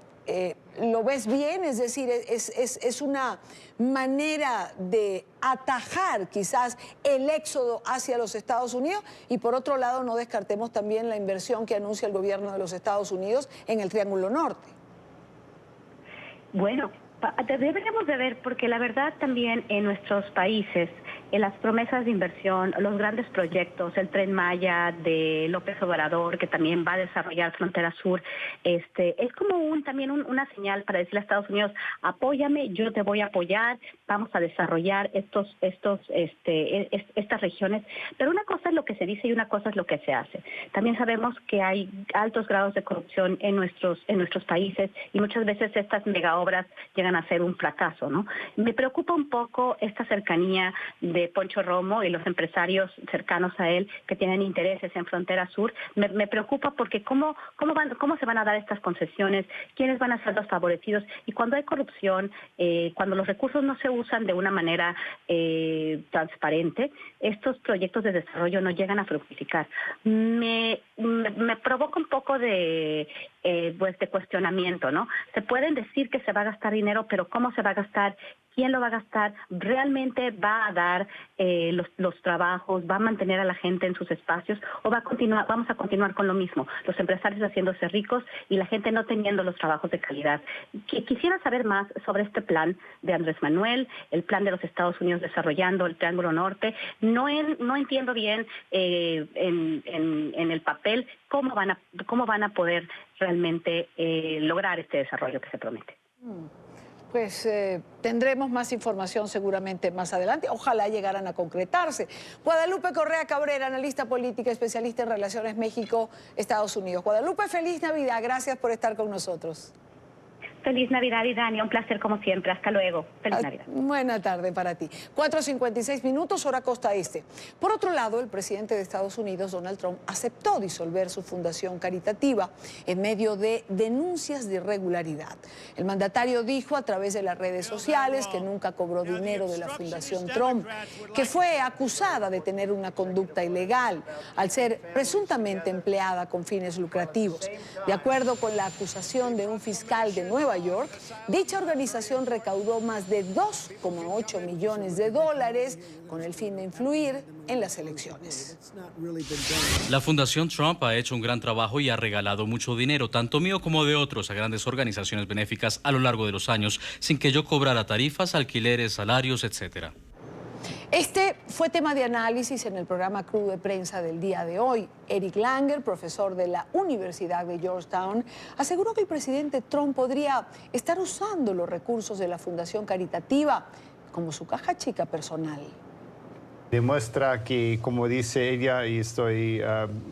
¿lo ves bien? Es decir, es una manera de atajar quizás el éxodo hacia los Estados Unidos, y por otro lado no descartemos también la inversión que anuncia el gobierno de los Estados Unidos en el Triángulo Norte. Bueno, deberíamos de ver, porque la verdad también en nuestros países, en las promesas de inversión, los grandes proyectos, el Tren Maya de López Obrador, que también va a desarrollar Frontera Sur, es como también una señal para decirle a Estados Unidos: apóyame, yo te voy a apoyar, vamos a desarrollar estas regiones. Pero una cosa es lo que se dice y una cosa es lo que se hace. También sabemos que hay altos grados de corrupción en nuestros países, y muchas veces estas megaobras llegan a ser un fracaso, ¿no? Me preocupa un poco esta cercanía de Poncho Romo y los empresarios cercanos a él que tienen intereses en Frontera Sur. Me preocupa porque cómo se van a dar estas concesiones, quiénes van a ser los favorecidos, y cuando hay corrupción, cuando los recursos no se usan de una manera transparente, estos proyectos de desarrollo no llegan a fructificar. Me provoca un poco de cuestionamiento, ¿no? Se pueden decir que se va a gastar dinero, pero ¿cómo se va a gastar? ¿Quién lo va a gastar? ¿Realmente va a dar los trabajos? ¿Va a mantener a la gente en sus espacios? ¿O vamos a continuar con lo mismo? Los empresarios haciéndose ricos y la gente no teniendo los trabajos de calidad. Quisiera saber más sobre este plan de Andrés Manuel, el plan de los Estados Unidos desarrollando el Triángulo Norte. No entiendo bien en el papel cómo van a poder realmente lograr este desarrollo que se promete. Pues tendremos más información seguramente más adelante. Ojalá llegaran a concretarse. Guadalupe Correa Cabrera, analista política, especialista en relaciones México-Estados Unidos. Guadalupe, feliz Navidad. Gracias por estar con nosotros. Feliz Navidad, Idania. Un placer como siempre. Hasta luego. Feliz Navidad. Buena tarde para ti. 4:56 minutos, hora costa este. Por otro lado, el presidente de Estados Unidos, Donald Trump, aceptó disolver su fundación caritativa en medio de denuncias de irregularidad. El mandatario dijo a través de las redes sociales que nunca cobró dinero de la Fundación Trump, que fue acusada de tener una conducta ilegal al ser presuntamente empleada con fines lucrativos. De acuerdo con la acusación de un fiscal de Nueva York, dicha organización recaudó más de 2,8 millones de dólares con el fin de influir en las elecciones. La Fundación Trump ha hecho un gran trabajo y ha regalado mucho dinero, tanto mío como de otros, a grandes organizaciones benéficas a lo largo de los años, sin que yo cobrara tarifas, alquileres, salarios, etcétera. Este fue tema de análisis en el programa Crudo de Prensa del día de hoy. Eric Langer, profesor de la Universidad de Georgetown, aseguró que el presidente Trump podría estar usando los recursos de la Fundación Caritativa como su caja chica personal. Demuestra que, como dice ella, y estoy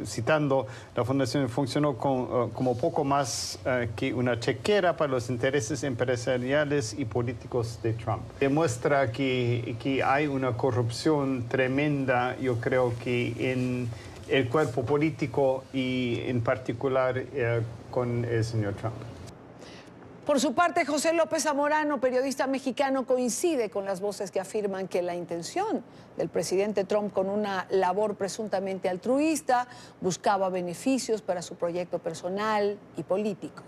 citando, la fundación funcionó como poco más que una chequera para los intereses empresariales y políticos de Trump. Demuestra que hay una corrupción tremenda, yo creo que en el cuerpo político y en particular con el señor Trump. Por su parte, José López Zamorano, periodista mexicano, coincide con las voces que afirman que la intención del presidente Trump, con una labor presuntamente altruista, buscaba beneficios para su proyecto personal y político.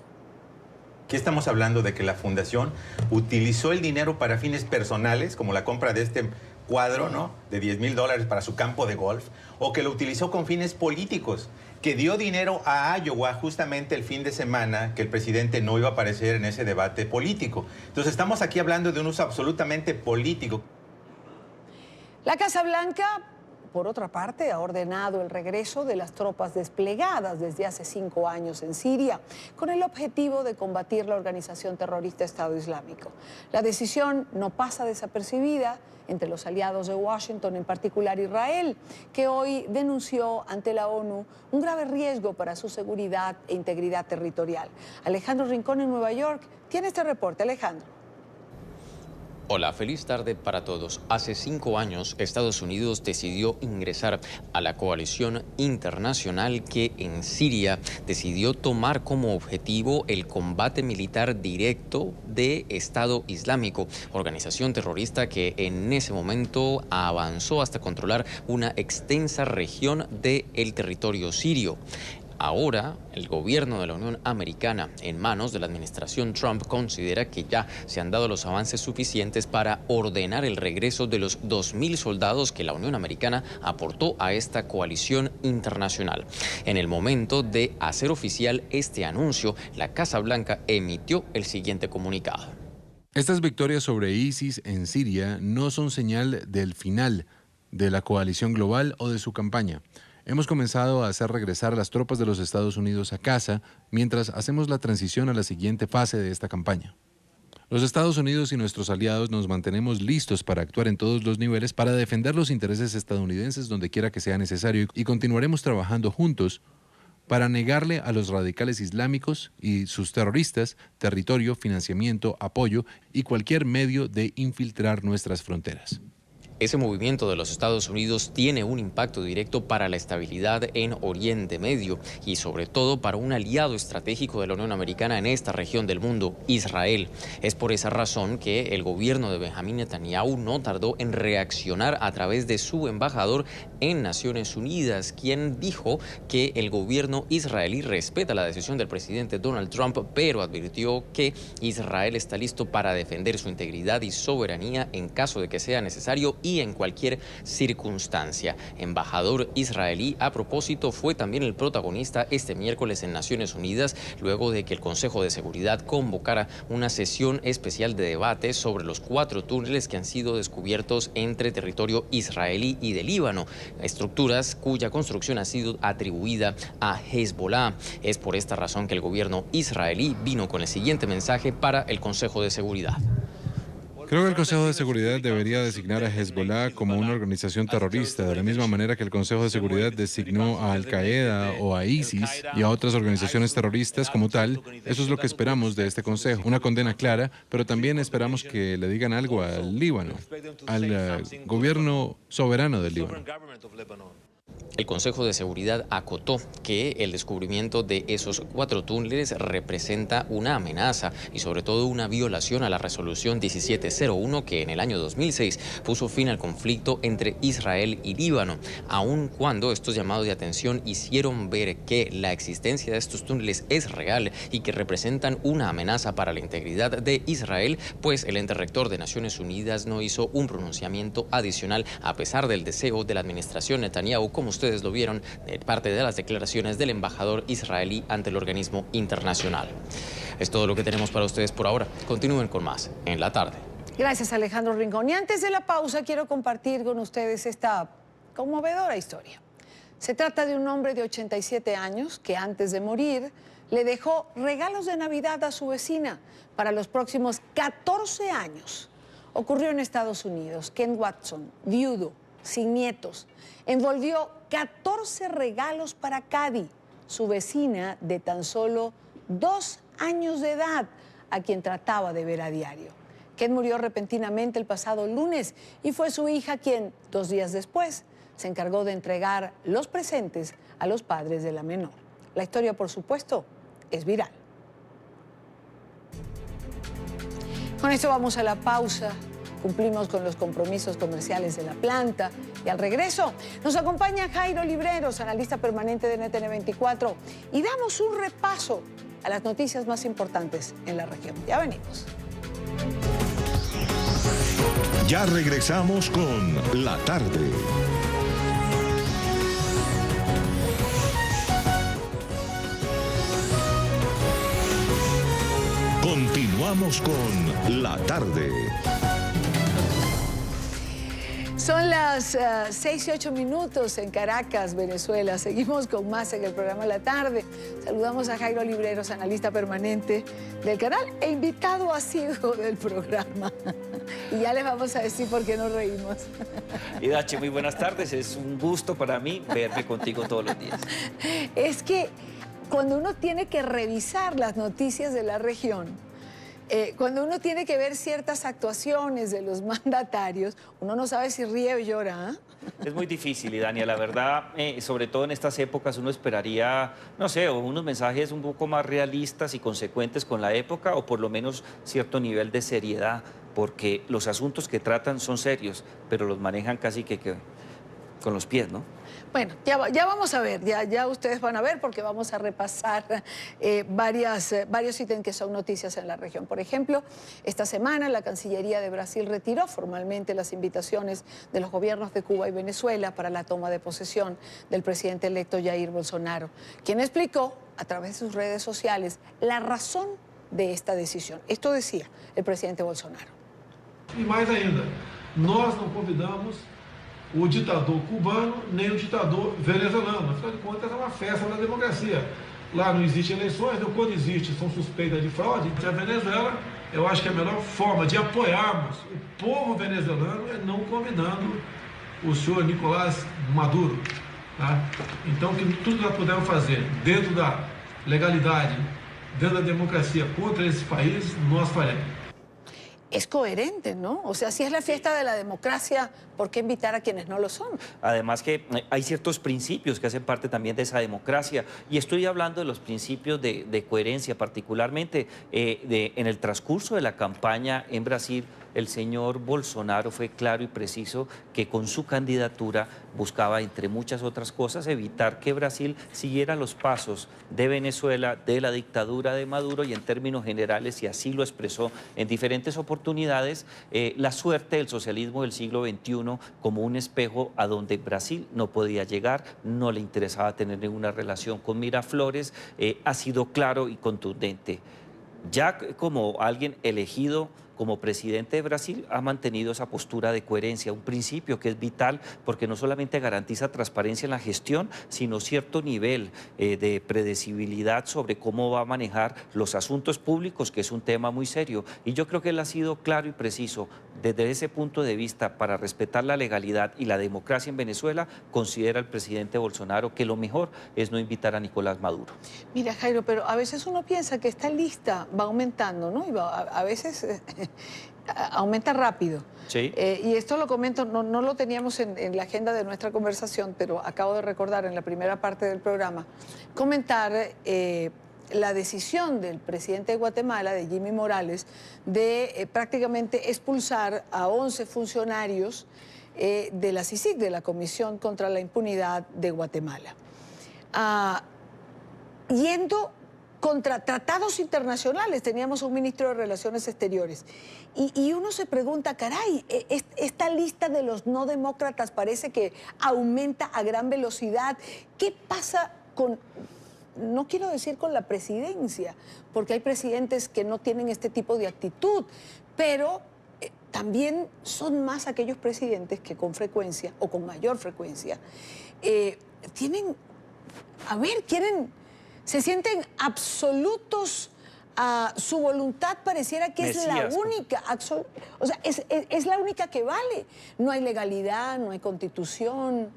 Aquí estamos hablando de que la fundación utilizó el dinero para fines personales, como la compra de este cuadro, ¿no?, de $10,000 para su campo de golf, o que lo utilizó con fines políticos, que dio dinero a Iowa justamente el fin de semana que el presidente no iba a aparecer en ese debate político. Entonces estamos aquí hablando de un uso absolutamente político. La Casa Blanca, por otra parte, ha ordenado el regreso de las tropas desplegadas desde hace 5 años en Siria, con el objetivo de combatir la organización terrorista Estado Islámico. La decisión no pasa desapercibida entre los aliados de Washington, en particular Israel, que hoy denunció ante la ONU un grave riesgo para su seguridad e integridad territorial. Alejandro Rincón en Nueva York tiene este reporte. Alejandro. Hola, feliz tarde para todos. Hace 5 años, Estados Unidos decidió ingresar a la coalición internacional que en Siria decidió tomar como objetivo el combate militar directo de Estado Islámico, organización terrorista que en ese momento avanzó hasta controlar una extensa región del territorio sirio. Ahora, el gobierno de la Unión Americana, en manos de la administración Trump, considera que ya se han dado los avances suficientes para ordenar el regreso de los 2.000 soldados que la Unión Americana aportó a esta coalición internacional. En el momento de hacer oficial este anuncio, la Casa Blanca emitió el siguiente comunicado. Estas victorias sobre ISIS en Siria no son señal del final de la coalición global o de su campaña. Hemos comenzado a hacer regresar a las tropas de los Estados Unidos a casa mientras hacemos la transición a la siguiente fase de esta campaña. Los Estados Unidos y nuestros aliados nos mantenemos listos para actuar en todos los niveles para defender los intereses estadounidenses donde quiera que sea necesario y continuaremos trabajando juntos para negarle a los radicales islámicos y sus terroristas territorio, financiamiento, apoyo y cualquier medio de infiltrar nuestras fronteras. Ese movimiento de los Estados Unidos tiene un impacto directo para la estabilidad en Oriente Medio y sobre todo para un aliado estratégico de la Unión Americana en esta región del mundo, Israel. Es por esa razón que el gobierno de Benjamín Netanyahu no tardó en reaccionar a través de su embajador en Naciones Unidas, quien dijo que el gobierno israelí respeta la decisión del presidente Donald Trump, pero advirtió que Israel está listo para defender su integridad y soberanía en caso de que sea necesario y en cualquier circunstancia. Embajador israelí, a propósito, fue también el protagonista este miércoles en Naciones Unidas, luego de que el Consejo de Seguridad convocara una sesión especial de debate sobre los 4 túneles que han sido descubiertos entre territorio israelí y de Líbano, estructuras cuya construcción ha sido atribuida a Hezbollah. Es por esta razón que el gobierno israelí vino con el siguiente mensaje para el Consejo de Seguridad. Creo que el Consejo de Seguridad debería designar a Hezbollah como una organización terrorista, de la misma manera que el Consejo de Seguridad designó a Al-Qaeda o a ISIS y a otras organizaciones terroristas como tal. Eso es lo que esperamos de este Consejo, una condena clara, pero también esperamos que le digan algo al Líbano, al gobierno soberano del Líbano. El Consejo de Seguridad acotó que el descubrimiento de esos 4 túneles representa una amenaza y sobre todo una violación a la resolución 1701 que en el año 2006 puso fin al conflicto entre Israel y Líbano, aun cuando estos llamados de atención hicieron ver que la existencia de estos túneles es real y que representan una amenaza para la integridad de Israel, pues el ente rector de Naciones Unidas no hizo un pronunciamiento adicional a pesar del deseo de la administración Netanyahu, como ustedes lo vieron, de parte de las declaraciones del embajador israelí ante el organismo internacional. Es todo lo que tenemos para ustedes por ahora. Continúen con más en la tarde. Gracias, Alejandro Rincón. Y antes de la pausa, quiero compartir con ustedes esta conmovedora historia. Se trata de un hombre de 87 años que antes de morir le dejó regalos de Navidad a su vecina para los próximos 14 años. Ocurrió en Estados Unidos. Ken Watson, viudo, sin nietos, envolvió 14 regalos para Cady, su vecina de tan solo 2 años de edad, a quien trataba de ver a diario. Ken murió repentinamente el pasado lunes y fue su hija quien, 2 días después, se encargó de entregar los presentes a los padres de la menor. La historia, por supuesto, es viral. Con esto vamos a la pausa. Cumplimos con los compromisos comerciales de la planta y al regreso nos acompaña Jairo Libreros, analista permanente de NTN 24, y damos un repaso a las noticias más importantes en la región. Ya venimos. Ya regresamos con La Tarde. Continuamos con La Tarde. Son las 6:08 en Caracas, Venezuela. Seguimos con más en el programa La Tarde. Saludamos a Jairo Libreros, analista permanente del canal e invitado asiduo del programa. Y ya les vamos a decir por qué nos reímos. Idachi, muy buenas tardes. Es un gusto para mí verme contigo todos los días. Es que cuando uno tiene que revisar las noticias de la región, cuando uno tiene que ver ciertas actuaciones de los mandatarios, uno no sabe si ríe o llora, ¿eh? Es muy difícil, y Dania, la verdad, sobre todo en estas épocas uno esperaría, no sé, unos mensajes un poco más realistas y consecuentes con la época, o por lo menos cierto nivel de seriedad, porque los asuntos que tratan son serios, pero los manejan casi que con los pies, ¿no? Bueno, ya vamos a ver, ya ustedes van a ver, porque vamos a repasar varios ítems que son noticias en la región. Por ejemplo, esta semana la Cancillería de Brasil retiró formalmente las invitaciones de los gobiernos de Cuba y Venezuela para la toma de posesión del presidente electo Jair Bolsonaro, quien explicó a través de sus redes sociales la razón de esta decisión. Esto decía el presidente Bolsonaro. E mais ainda, nós não convidamos o ditador cubano nem o ditador venezuelano. Afinal de contas, é uma festa da democracia. Lá não existem eleições, quando existe, são suspeitas de fraude. A Venezuela, eu acho que a melhor forma de apoiarmos o povo venezuelano é não convidando o senhor Nicolás Maduro. Tá? Então, que tudo que nós pudermos fazer dentro da legalidade, dentro da democracia contra esse país, nós faremos. Es coherente, ¿no? O sea, si es la fiesta de la democracia, ¿por qué invitar a quienes no lo son? Además que hay ciertos principios que hacen parte también de esa democracia, y estoy hablando de los principios de coherencia, particularmente en el transcurso de la campaña en Brasil. El señor Bolsonaro fue claro y preciso que con su candidatura buscaba, entre muchas otras cosas, evitar que Brasil siguiera los pasos de Venezuela, de la dictadura de Maduro, y en términos generales, y así lo expresó en diferentes oportunidades, la suerte del socialismo del siglo XXI como un espejo a donde Brasil no podía llegar, no le interesaba tener ninguna relación con Miraflores, ha sido claro y contundente. Ya como alguien elegido como presidente de Brasil, ha mantenido esa postura de coherencia, un principio que es vital porque no solamente garantiza transparencia en la gestión, sino cierto nivel de predecibilidad sobre cómo va a manejar los asuntos públicos, que es un tema muy serio. Y yo creo que él ha sido claro y preciso. Desde ese punto de vista, para respetar la legalidad y la democracia en Venezuela, considera el presidente Bolsonaro que lo mejor es no invitar a Nicolás Maduro. Mira, Jairo, pero a veces uno piensa que esta lista va aumentando, ¿no? Y a veces aumenta rápido. Sí. Y esto lo comento, no lo teníamos en la agenda de nuestra conversación, pero acabo de recordar en la primera parte del programa, comentar la decisión del presidente de Guatemala, de Jimmy Morales, de prácticamente expulsar a 11 funcionarios de la CICIG, de la Comisión contra la Impunidad de Guatemala. Yendo contra tratados internacionales, teníamos un ministro de Relaciones Exteriores. Y uno se pregunta, caray, esta lista de los no demócratas parece que aumenta a gran velocidad. ¿Qué pasa con, no quiero decir con la presidencia, porque hay presidentes que no tienen este tipo de actitud, pero también son más aquellos presidentes que con frecuencia, o con mayor frecuencia, quieren, se sienten absolutos a su voluntad, pareciera que es la única, o sea, es la única que vale. No hay legalidad, no hay constitución.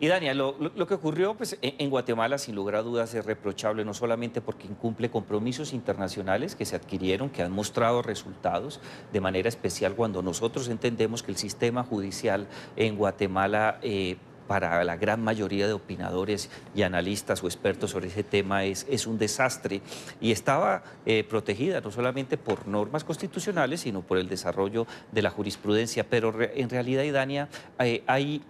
Y Dania, lo que ocurrió pues, en Guatemala, sin lugar a dudas, es reprochable, no solamente porque incumple compromisos internacionales que se adquirieron, que han mostrado resultados, de manera especial cuando nosotros entendemos que el sistema judicial en Guatemala para la gran mayoría de opinadores y analistas o expertos sobre ese tema es un desastre, y estaba protegida no solamente por normas constitucionales, sino por el desarrollo de la jurisprudencia. Pero en realidad, Idania, hay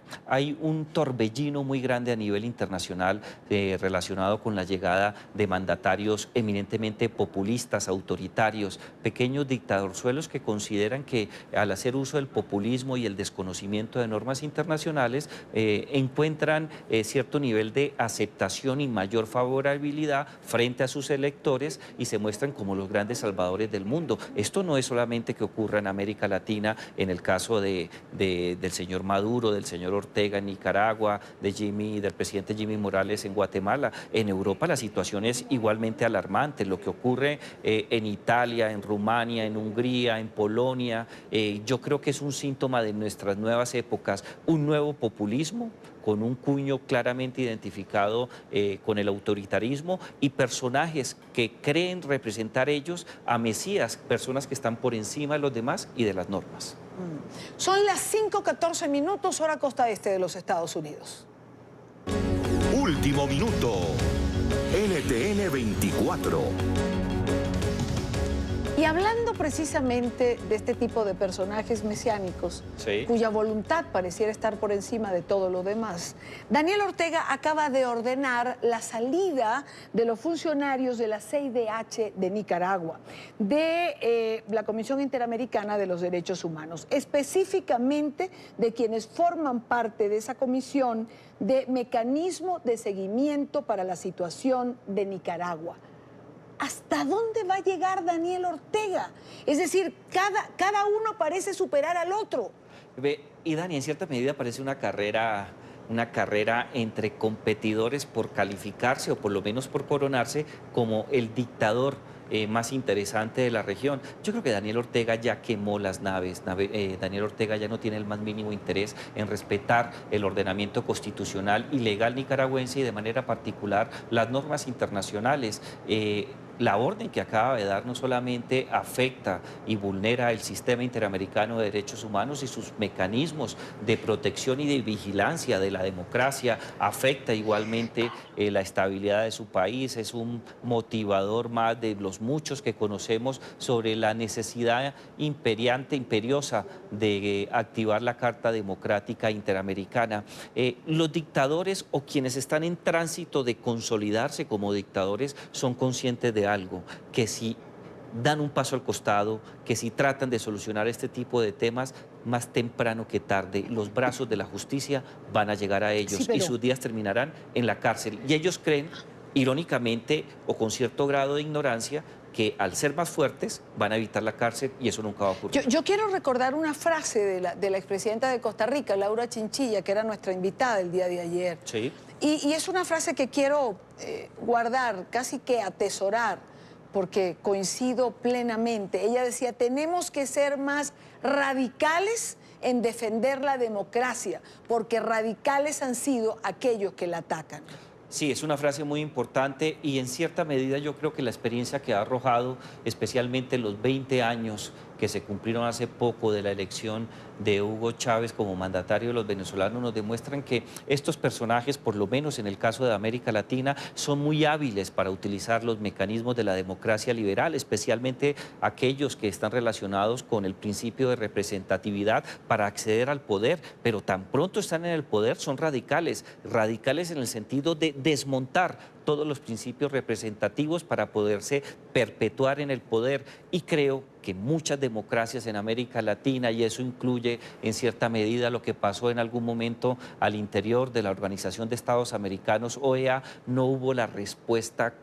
un torbellino muy grande a nivel internacional relacionado con la llegada de mandatarios eminentemente populistas, autoritarios, pequeños dictadorzuelos que consideran que al hacer uso del populismo y el desconocimiento de normas internacionales encuentran cierto nivel de aceptación y mayor favorabilidad frente a sus electores y se muestran como los grandes salvadores del mundo. Esto no es solamente que ocurra en América Latina, en el caso del señor Maduro, del señor Ortega en Nicaragua, del presidente Jimmy Morales en Guatemala. En Europa la situación es igualmente alarmante. Lo que ocurre en Italia, en Rumania, en Hungría, en Polonia, yo creo que es un síntoma de nuestras nuevas épocas, un nuevo populismo con un cuño claramente identificado con el autoritarismo y personajes que creen representar ellos a mesías, personas que están por encima de los demás y de las normas. Son las 5:14 minutos, hora costa este de los Estados Unidos. Último minuto. NTN 24. Y hablando precisamente de este tipo de personajes mesiánicos, sí, cuya voluntad pareciera estar por encima de todo lo demás, Daniel Ortega acaba de ordenar la salida de los funcionarios de la CIDH de Nicaragua, de la Comisión Interamericana de los Derechos Humanos, específicamente de quienes forman parte de esa comisión de mecanismo de seguimiento para la situación de Nicaragua. ¿Hasta dónde va a llegar Daniel Ortega? Es decir, cada uno parece superar al otro. Y Dani, en cierta medida parece una carrera entre competidores por calificarse o por lo menos por coronarse como el dictador más interesante de la región. Yo creo que Daniel Ortega ya quemó las naves. Daniel Ortega ya no tiene el más mínimo interés en respetar el ordenamiento constitucional y legal nicaragüense y de manera particular las normas internacionales. La orden que acaba de dar no solamente afecta y vulnera el sistema interamericano de derechos humanos y sus mecanismos de protección y de vigilancia de la democracia, afecta igualmente la estabilidad de su país, es un motivador más de los muchos que conocemos sobre la necesidad imperiosa de activar la Carta Democrática Interamericana. Los dictadores o quienes están en tránsito de consolidarse como dictadores son conscientes de algo, que si dan un paso al costado, que si tratan de solucionar este tipo de temas, más temprano que tarde, los brazos de la justicia van a llegar a ellos, sí, y sus días terminarán en la cárcel. Y ellos creen, irónicamente o con cierto grado de ignorancia, que al ser más fuertes van a evitar la cárcel y eso nunca va a ocurrir. Yo quiero recordar una frase de la expresidenta de Costa Rica, Laura Chinchilla, que era nuestra invitada el día de ayer. Sí. Y es una frase que quiero guardar, casi que atesorar, porque coincido plenamente. Ella decía, tenemos que ser más radicales en defender la democracia, porque radicales han sido aquellos que la atacan. Sí, es una frase muy importante y en cierta medida yo creo que la experiencia que ha arrojado, especialmente los 20 años que se cumplieron hace poco de la elección de Hugo Chávez como mandatario de los venezolanos, nos demuestran que estos personajes, por lo menos en el caso de América Latina, son muy hábiles para utilizar los mecanismos de la democracia liberal, especialmente aquellos que están relacionados con el principio de representatividad para acceder al poder, pero tan pronto están en el poder son radicales en el sentido de desmontar todos los principios representativos para poderse perpetuar en el poder. Y creo que muchas democracias en América Latina, y eso incluye en cierta medida lo que pasó en algún momento al interior de la Organización de Estados Americanos, OEA, no hubo la respuesta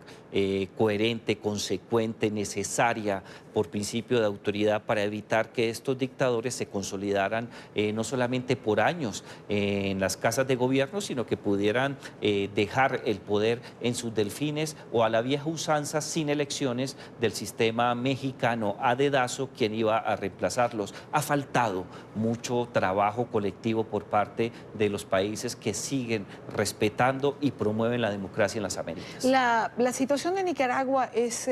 coherente, consecuente, necesaria por principio de autoridad para evitar que estos dictadores se consolidaran no solamente por años en las casas de gobierno, sino que pudieran dejar el poder en sus delfines o a la vieja usanza sin elecciones del sistema mexicano a dedazo, quien iba a reemplazarlos. Ha faltado mucho trabajo colectivo por parte de los países que siguen respetando y promueven la democracia en las Américas. La situación de Nicaragua es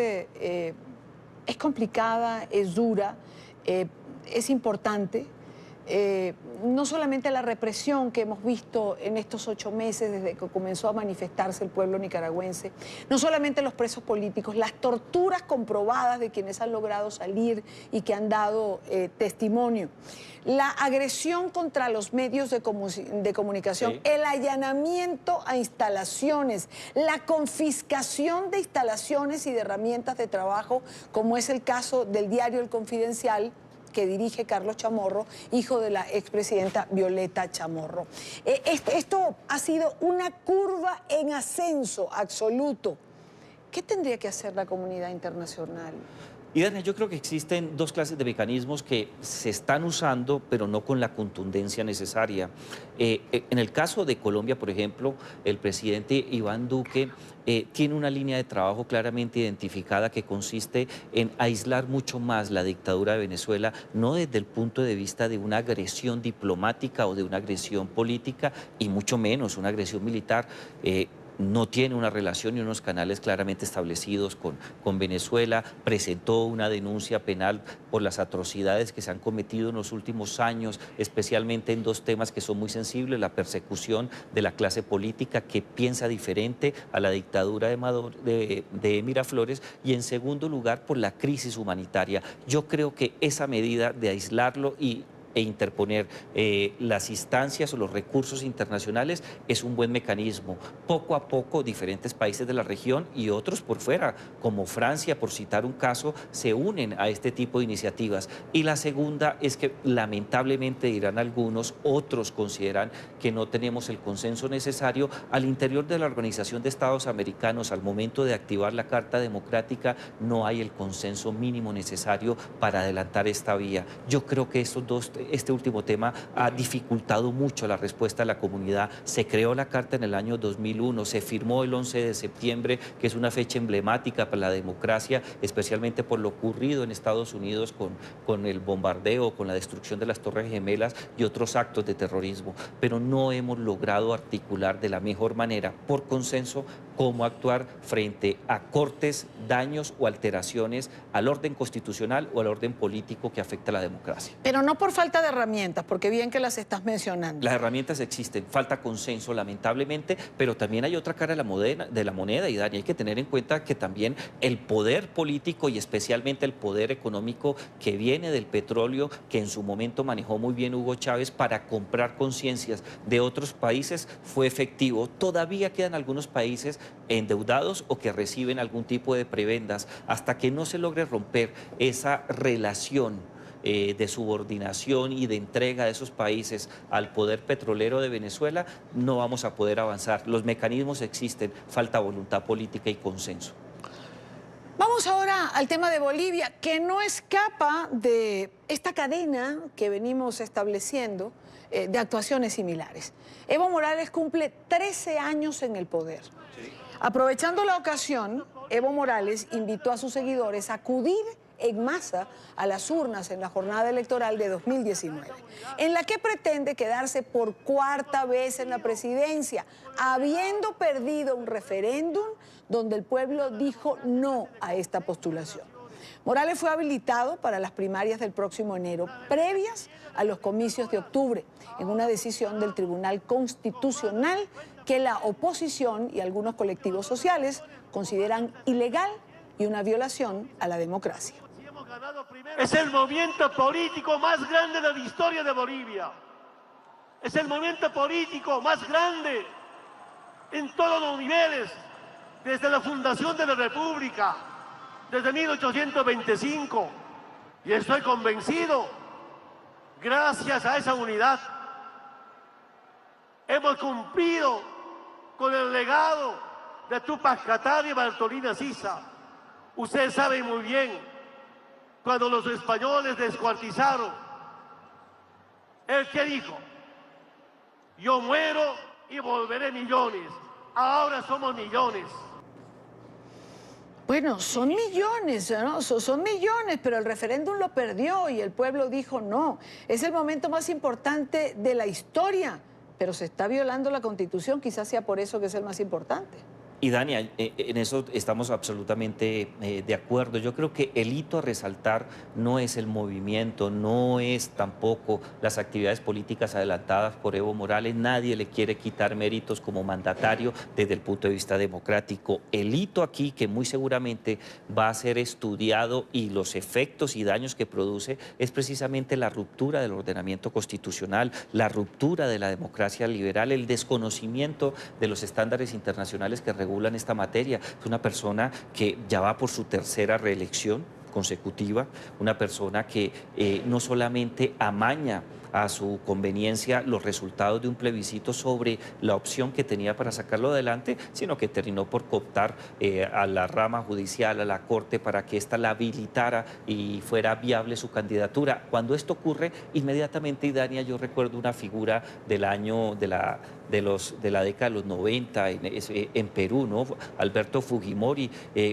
complicada, es dura, es importante. no solamente la represión que hemos visto en estos 8 meses desde que comenzó a manifestarse el pueblo nicaragüense, no solamente los presos políticos, las torturas comprobadas de quienes han logrado salir y que han dado testimonio, la agresión contra los medios de comunicación, sí, el allanamiento a instalaciones, la confiscación de instalaciones y de herramientas de trabajo, como es el caso del diario El Confidencial, que dirige Carlos Chamorro, hijo de la expresidenta Violeta Chamorro. Esto ha sido una curva en ascenso absoluto. ¿Qué tendría que hacer la comunidad internacional? Y Dania, yo creo que existen dos clases de mecanismos que se están usando, pero no con la contundencia necesaria. En el caso de Colombia, por ejemplo, el presidente Iván Duque tiene una línea de trabajo claramente identificada que consiste en aislar mucho más la dictadura de Venezuela, no desde el punto de vista de una agresión diplomática o de una agresión política, y mucho menos una agresión militar. No tiene una relación y unos canales claramente establecidos con Venezuela, presentó una denuncia penal por las atrocidades que se han cometido en los últimos años, especialmente en dos temas que son muy sensibles: la persecución de la clase política que piensa diferente a la dictadura de Miraflores, y en segundo lugar por la crisis humanitaria. Yo creo que esa medida de aislarlo e interponer las instancias o los recursos internacionales es un buen mecanismo. Poco a poco diferentes países de la región y otros por fuera, como Francia, por citar un caso, se unen a este tipo de iniciativas. Y la segunda es que lamentablemente, dirán algunos, otros consideran que no tenemos el consenso necesario al interior de la Organización de Estados Americanos. Al momento de activar la Carta Democrática no hay el consenso mínimo necesario para adelantar esta vía. Yo creo que este último tema ha dificultado mucho la respuesta de la comunidad. Se creó la Carta en el año 2001, se firmó el 11 de septiembre, que es una fecha emblemática para la democracia, especialmente por lo ocurrido en Estados Unidos con el bombardeo, con la destrucción de las Torres Gemelas y otros actos de terrorismo. Pero no hemos logrado articular de la mejor manera, por consenso, cómo actuar frente a cortes, daños o alteraciones al orden constitucional o al orden político que afecta a la democracia. Pero no por falta de herramientas, porque bien que las estás mencionando. Las herramientas existen, falta consenso lamentablemente, pero también hay otra cara de la moneda, y Dani, hay que tener en cuenta que también el poder político y especialmente el poder económico que viene del petróleo, que en su momento manejó muy bien Hugo Chávez para comprar conciencias de otros países, fue efectivo. Todavía quedan algunos países endeudados o que reciben algún tipo de prebendas. Hasta que no se logre romper esa relación de subordinación y de entrega de esos países al poder petrolero de Venezuela, no vamos a poder avanzar. Los mecanismos existen, falta voluntad política y consenso. Vamos ahora al tema de Bolivia, que no escapa de esta cadena que venimos estableciendo de actuaciones similares. Evo Morales cumple 13 años en el poder. Aprovechando la ocasión, Evo Morales invitó a sus seguidores a acudir en masa a las urnas en la jornada electoral de 2019, en la que pretende quedarse por cuarta vez en la presidencia, habiendo perdido un referéndum donde el pueblo dijo no a esta postulación. Morales fue habilitado para las primarias del próximo enero, previas a los comicios de octubre, en una decisión del Tribunal Constitucional que la oposición y algunos colectivos sociales consideran ilegal y una violación a la democracia. Es el movimiento político más grande de la historia de Bolivia. Es el movimiento político más grande en todos los niveles, desde la fundación de la República, desde 1825. Y estoy convencido, gracias a esa unidad, hemos cumplido con el legado de Túpac Katari y Bartolina Sisa. Ustedes saben muy bien, cuando los españoles descuartizaron, ¿él qué dijo? Yo muero y volveré millones. Ahora somos millones. Bueno, son millones, ¿no? Son millones, pero el referéndum lo perdió y el pueblo dijo no. Es el momento más importante de la historia, pero se está violando la Constitución, quizás sea por eso que es el más importante. Y Dania, en eso estamos absolutamente de acuerdo. Yo creo que el hito a resaltar no es el movimiento, no es tampoco las actividades políticas adelantadas por Evo Morales. Nadie le quiere quitar méritos como mandatario desde el punto de vista democrático. El hito aquí, que muy seguramente va a ser estudiado y los efectos y daños que produce, es precisamente la ruptura del ordenamiento constitucional, la ruptura de la democracia liberal, el desconocimiento de los estándares internacionales que regulan esta materia. Es una persona que ya va por su tercera reelección consecutiva, una persona que no solamente amaña a su conveniencia los resultados de un plebiscito sobre la opción que tenía para sacarlo adelante, sino que terminó por cooptar a la rama judicial, a la Corte, para que ésta la habilitara y fuera viable su candidatura. Cuando esto ocurre, inmediatamente, Idania, yo recuerdo una figura del año de la década de los 90 en Perú, ¿no? Alberto Fujimori,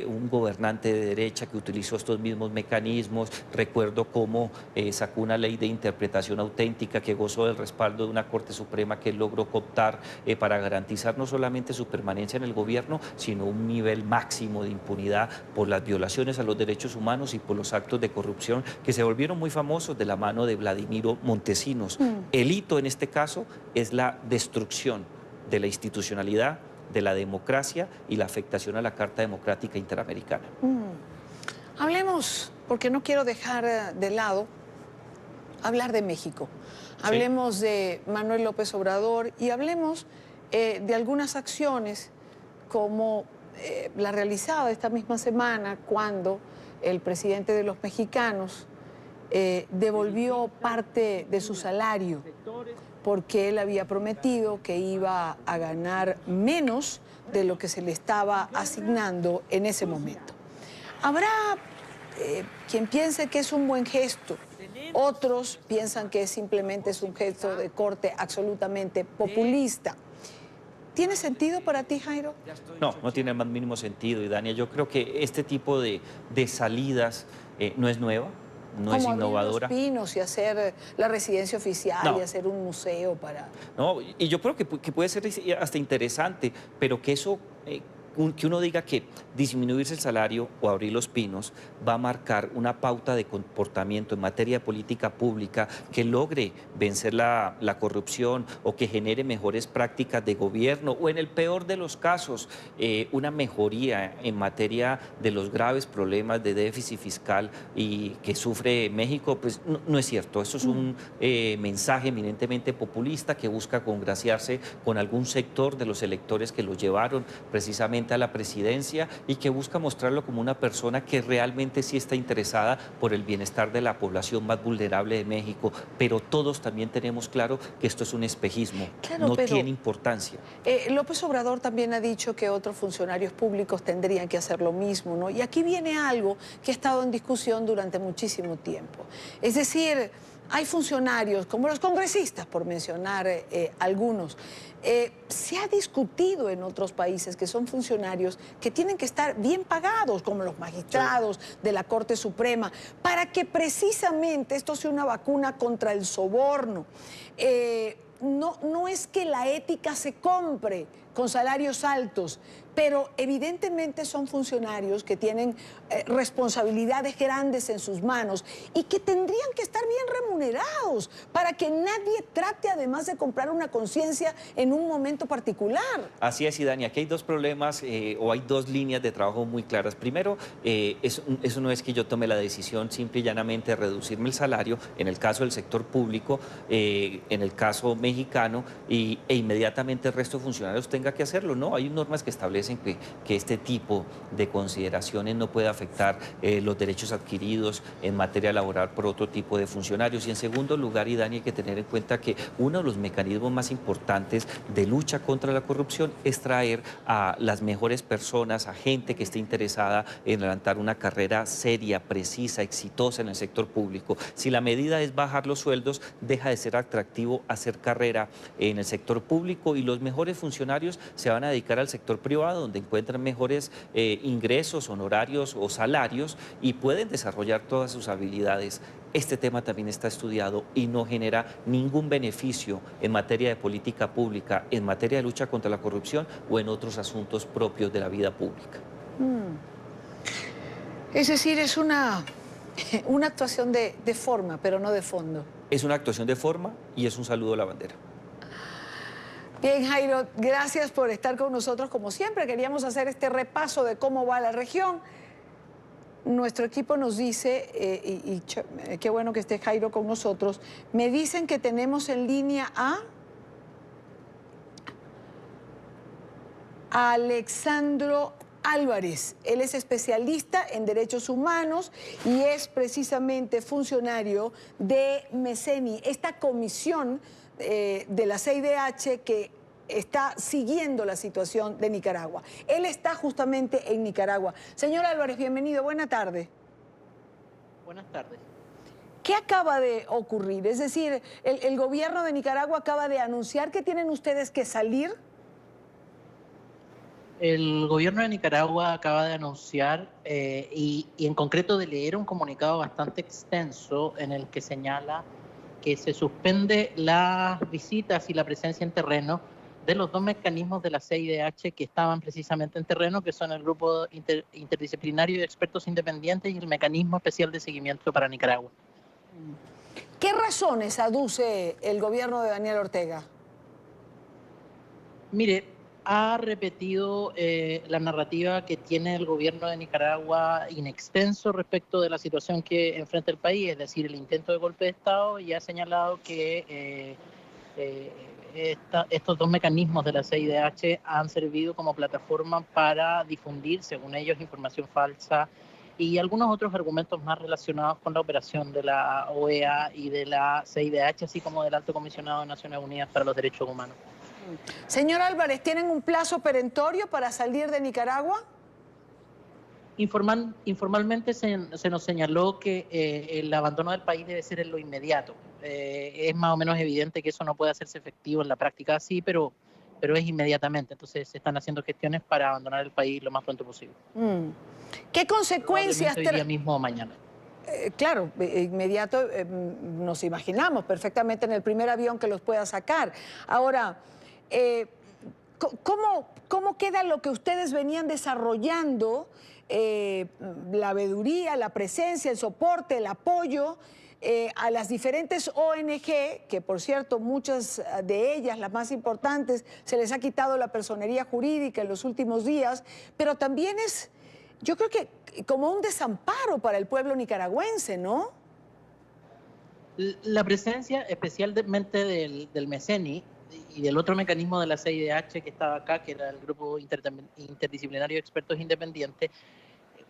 un gobernante de derecha que utilizó estos mismos mecanismos. Recuerdo cómo sacó una ley de interpretación auténtica que gozó del respaldo de una Corte Suprema que logró cooptar para garantizar no solamente su permanencia en el gobierno, sino un nivel máximo de impunidad por las violaciones a los derechos humanos y por los actos de corrupción que se volvieron muy famosos de la mano de Vladimiro Montesinos. El hito en este caso es la destrucción de la institucionalidad, de la democracia y la afectación a la Carta Democrática Interamericana. Hablemos, porque no quiero dejar de lado, hablar de México. Hablemos de Manuel López Obrador y hablemos de algunas acciones como la realizada esta misma semana cuando el presidente de los mexicanos devolvió parte de su salario porque él había prometido que iba a ganar menos de lo que se le estaba asignando en ese momento. Habrá quien piense que es un buen gesto, otros piensan que simplemente es un gesto de corte absolutamente populista. ¿Tiene sentido para ti, Jairo? No, no tiene el más mínimo sentido, y Dania, yo creo que este tipo de salidas no es nueva. No es innovadora. Como abrir Los Pinos y hacer la residencia oficial y hacer un museo para... No, y yo creo que puede ser hasta interesante, pero que eso... que uno diga que disminuirse el salario o abrir Los Pinos va a marcar una pauta de comportamiento en materia de política pública que logre vencer la corrupción o que genere mejores prácticas de gobierno o, en el peor de los casos, una mejoría en materia de los graves problemas de déficit fiscal y que sufre México, pues no es cierto. Eso es un mensaje eminentemente populista que busca congraciarse con algún sector de los electores que lo llevaron precisamente a la presidencia y que busca mostrarlo como una persona que realmente sí está interesada por el bienestar de la población más vulnerable de México, pero todos también tenemos claro que esto es un espejismo, no tiene importancia. López Obrador también ha dicho que otros funcionarios públicos tendrían que hacer lo mismo, ¿no? Y aquí viene algo que ha estado en discusión durante muchísimo tiempo. Es decir, hay funcionarios, como los congresistas, por mencionar algunos. Se ha discutido en otros países que son funcionarios que tienen que estar bien pagados, como los magistrados de la Corte Suprema, para que precisamente esto sea una vacuna contra el soborno. No es que la ética se compre con salarios altos, pero evidentemente son funcionarios que tienen responsabilidades grandes en sus manos y que tendrían que estar bien remunerados para que nadie trate además de comprar una conciencia en un momento particular. Así es, Idania, aquí hay dos problemas o hay dos líneas de trabajo muy claras. Primero, eso no es que yo tome la decisión simple y llanamente de reducirme el salario, en el caso del sector público, en el caso mexicano, e inmediatamente el resto de funcionarios tenga que hacerlo. No, hay normas que establecen que este tipo de consideraciones no puede afectar los derechos adquiridos en materia laboral por otro tipo de funcionarios. Y en segundo lugar, Idania, hay que tener en cuenta que uno de los mecanismos más importantes de lucha contra la corrupción es traer a las mejores personas, a gente que esté interesada en adelantar una carrera seria, precisa, exitosa en el sector público. Si la medida es bajar los sueldos, deja de ser atractivo hacer carrera en el sector público y los mejores funcionarios se van a dedicar al sector privado, privado, donde encuentran mejores ingresos, honorarios o salarios y pueden desarrollar todas sus habilidades. Este tema también está estudiado y no genera ningún beneficio en materia de política pública, en materia de lucha contra la corrupción o en otros asuntos propios de la vida pública. Es decir, es una actuación de forma, pero no de fondo. Es una actuación de forma y es un saludo a la bandera. Bien, Jairo, gracias por estar con nosotros como siempre. Queríamos hacer este repaso de cómo va la región. Nuestro equipo nos dice, qué bueno que esté Jairo con nosotros, me dicen que tenemos en línea a Alexandro Álvarez. Él es especialista en derechos humanos y es precisamente funcionario de MECENI, esta comisión de la CIDH que está siguiendo la situación de Nicaragua. Él está justamente en Nicaragua. Señor Álvarez, bienvenido, buena tarde. Buenas tardes. ¿Qué acaba de ocurrir? Es decir, el gobierno de Nicaragua acaba de anunciar que tienen ustedes que salir. El gobierno de Nicaragua acaba de anunciar y en concreto de leer un comunicado bastante extenso en el que señala que se suspende las visitas y la presencia en terreno de los dos mecanismos de la CIDH que estaban precisamente en terreno, que son el Grupo Interdisciplinario de Expertos Independientes y el Mecanismo Especial de Seguimiento para Nicaragua. ¿Qué razones aduce el gobierno de Daniel Ortega? Mire, ha repetido la narrativa que tiene el gobierno de Nicaragua in extenso respecto de la situación que enfrenta el país, es decir, el intento de golpe de Estado, y ha señalado que estos dos mecanismos de la CIDH han servido como plataforma para difundir, según ellos, información falsa y algunos otros argumentos más relacionados con la operación de la OEA y de la CIDH, así como del Alto Comisionado de Naciones Unidas para los Derechos Humanos. Señor Álvarez, ¿tienen un plazo perentorio para salir de Nicaragua? Informalmente se nos señaló que el abandono del país debe ser en lo inmediato. Es más o menos evidente que eso no puede hacerse efectivo en la práctica así, pero es inmediatamente. Entonces se están haciendo gestiones para abandonar el país lo más pronto posible. ¿Qué consecuencias? Hoy día mismo o mañana. Claro, inmediato nos imaginamos perfectamente en el primer avión que los pueda sacar. Ahora, ¿cómo queda lo que ustedes venían desarrollando? La veeduría, la presencia, el soporte, el apoyo a las diferentes ONG, que por cierto muchas de ellas, las más importantes, se les ha quitado la personería jurídica en los últimos días, pero también es, yo creo que como un desamparo para el pueblo nicaragüense, ¿no? La presencia especialmente del MECENI y del otro mecanismo de la CIDH que estaba acá, que era el Grupo Interdisciplinario de Expertos Independientes,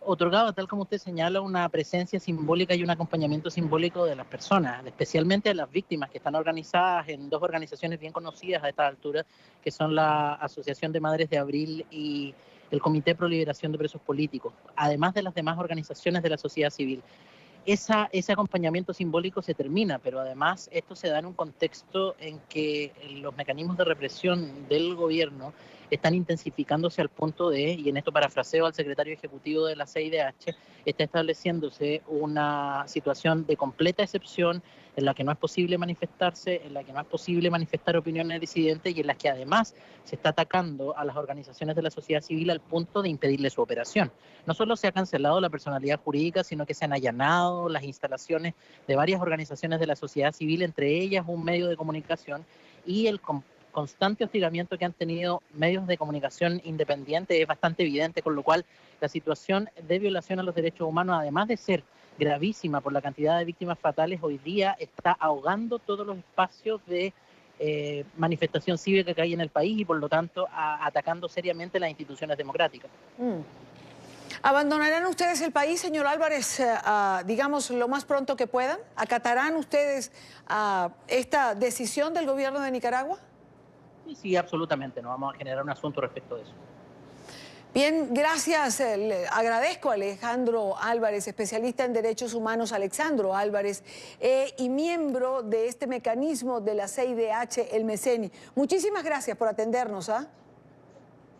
otorgaba, tal como usted señala, una presencia simbólica y un acompañamiento simbólico de las personas, especialmente de las víctimas, que están organizadas en dos organizaciones bien conocidas a esta altura, que son la Asociación de Madres de Abril y el Comité Pro Liberación de Presos Políticos, además de las demás organizaciones de la sociedad civil. Ese acompañamiento simbólico se termina, pero además esto se da en un contexto en que los mecanismos de represión del gobierno están intensificándose al punto de, y en esto parafraseo al secretario ejecutivo de la CIDH, está estableciéndose una situación de completa excepción en la que no es posible manifestarse, en la que no es posible manifestar opiniones disidentes y en las que además se está atacando a las organizaciones de la sociedad civil al punto de impedirle su operación. No solo se ha cancelado la personalidad jurídica, sino que se han allanado las instalaciones de varias organizaciones de la sociedad civil, entre ellas un medio de comunicación, y el constante hostigamiento que han tenido medios de comunicación independientes es bastante evidente, con lo cual la situación de violación a los derechos humanos, además de ser gravísima por la cantidad de víctimas fatales, hoy día está ahogando todos los espacios de manifestación cívica que hay en el país y por lo tanto atacando seriamente las instituciones democráticas. ¿Abandonarán ustedes el país, señor Álvarez, digamos, lo más pronto que puedan? ¿Acatarán ustedes esta decisión del gobierno de Nicaragua? Sí, absolutamente. No vamos a generar un asunto respecto de eso. Bien, gracias. Le agradezco a Alejandro Álvarez, especialista en derechos humanos, Alexandro Álvarez, y miembro de este mecanismo de la CIDH, el MECENI. Muchísimas gracias por atendernos.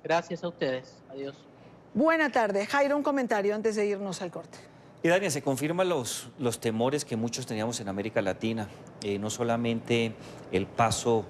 Gracias a ustedes. Adiós. Buena tarde. Jairo, un comentario antes de irnos al corte. Y Dania, se confirman los temores que muchos teníamos en América Latina, no solamente el paso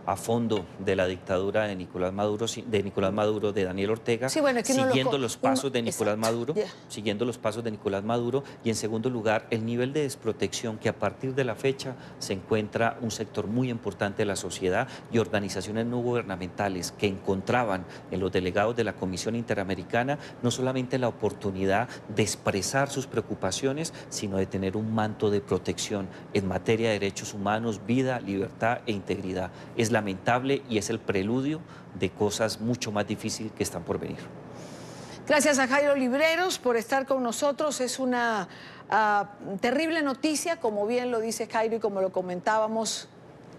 a fondo de la dictadura de Nicolás Maduro, de Daniel Ortega, sí, bueno, es que siguiendo los pasos de Nicolás exacto, Maduro, siguiendo los pasos de Nicolás Maduro, y en segundo lugar, el nivel de desprotección que a partir de la fecha se encuentra un sector muy importante de la sociedad y organizaciones no gubernamentales que encontraban en los delegados de la Comisión Interamericana no solamente la oportunidad de expresar sus preocupaciones, sino de tener un manto de protección en materia de derechos humanos, vida, libertad e integridad. Es lamentable y es el preludio de cosas mucho más difíciles que están por venir. Gracias a Jairo Libreros por estar con nosotros. Es una terrible noticia, como bien lo dice Jairo y como lo comentábamos,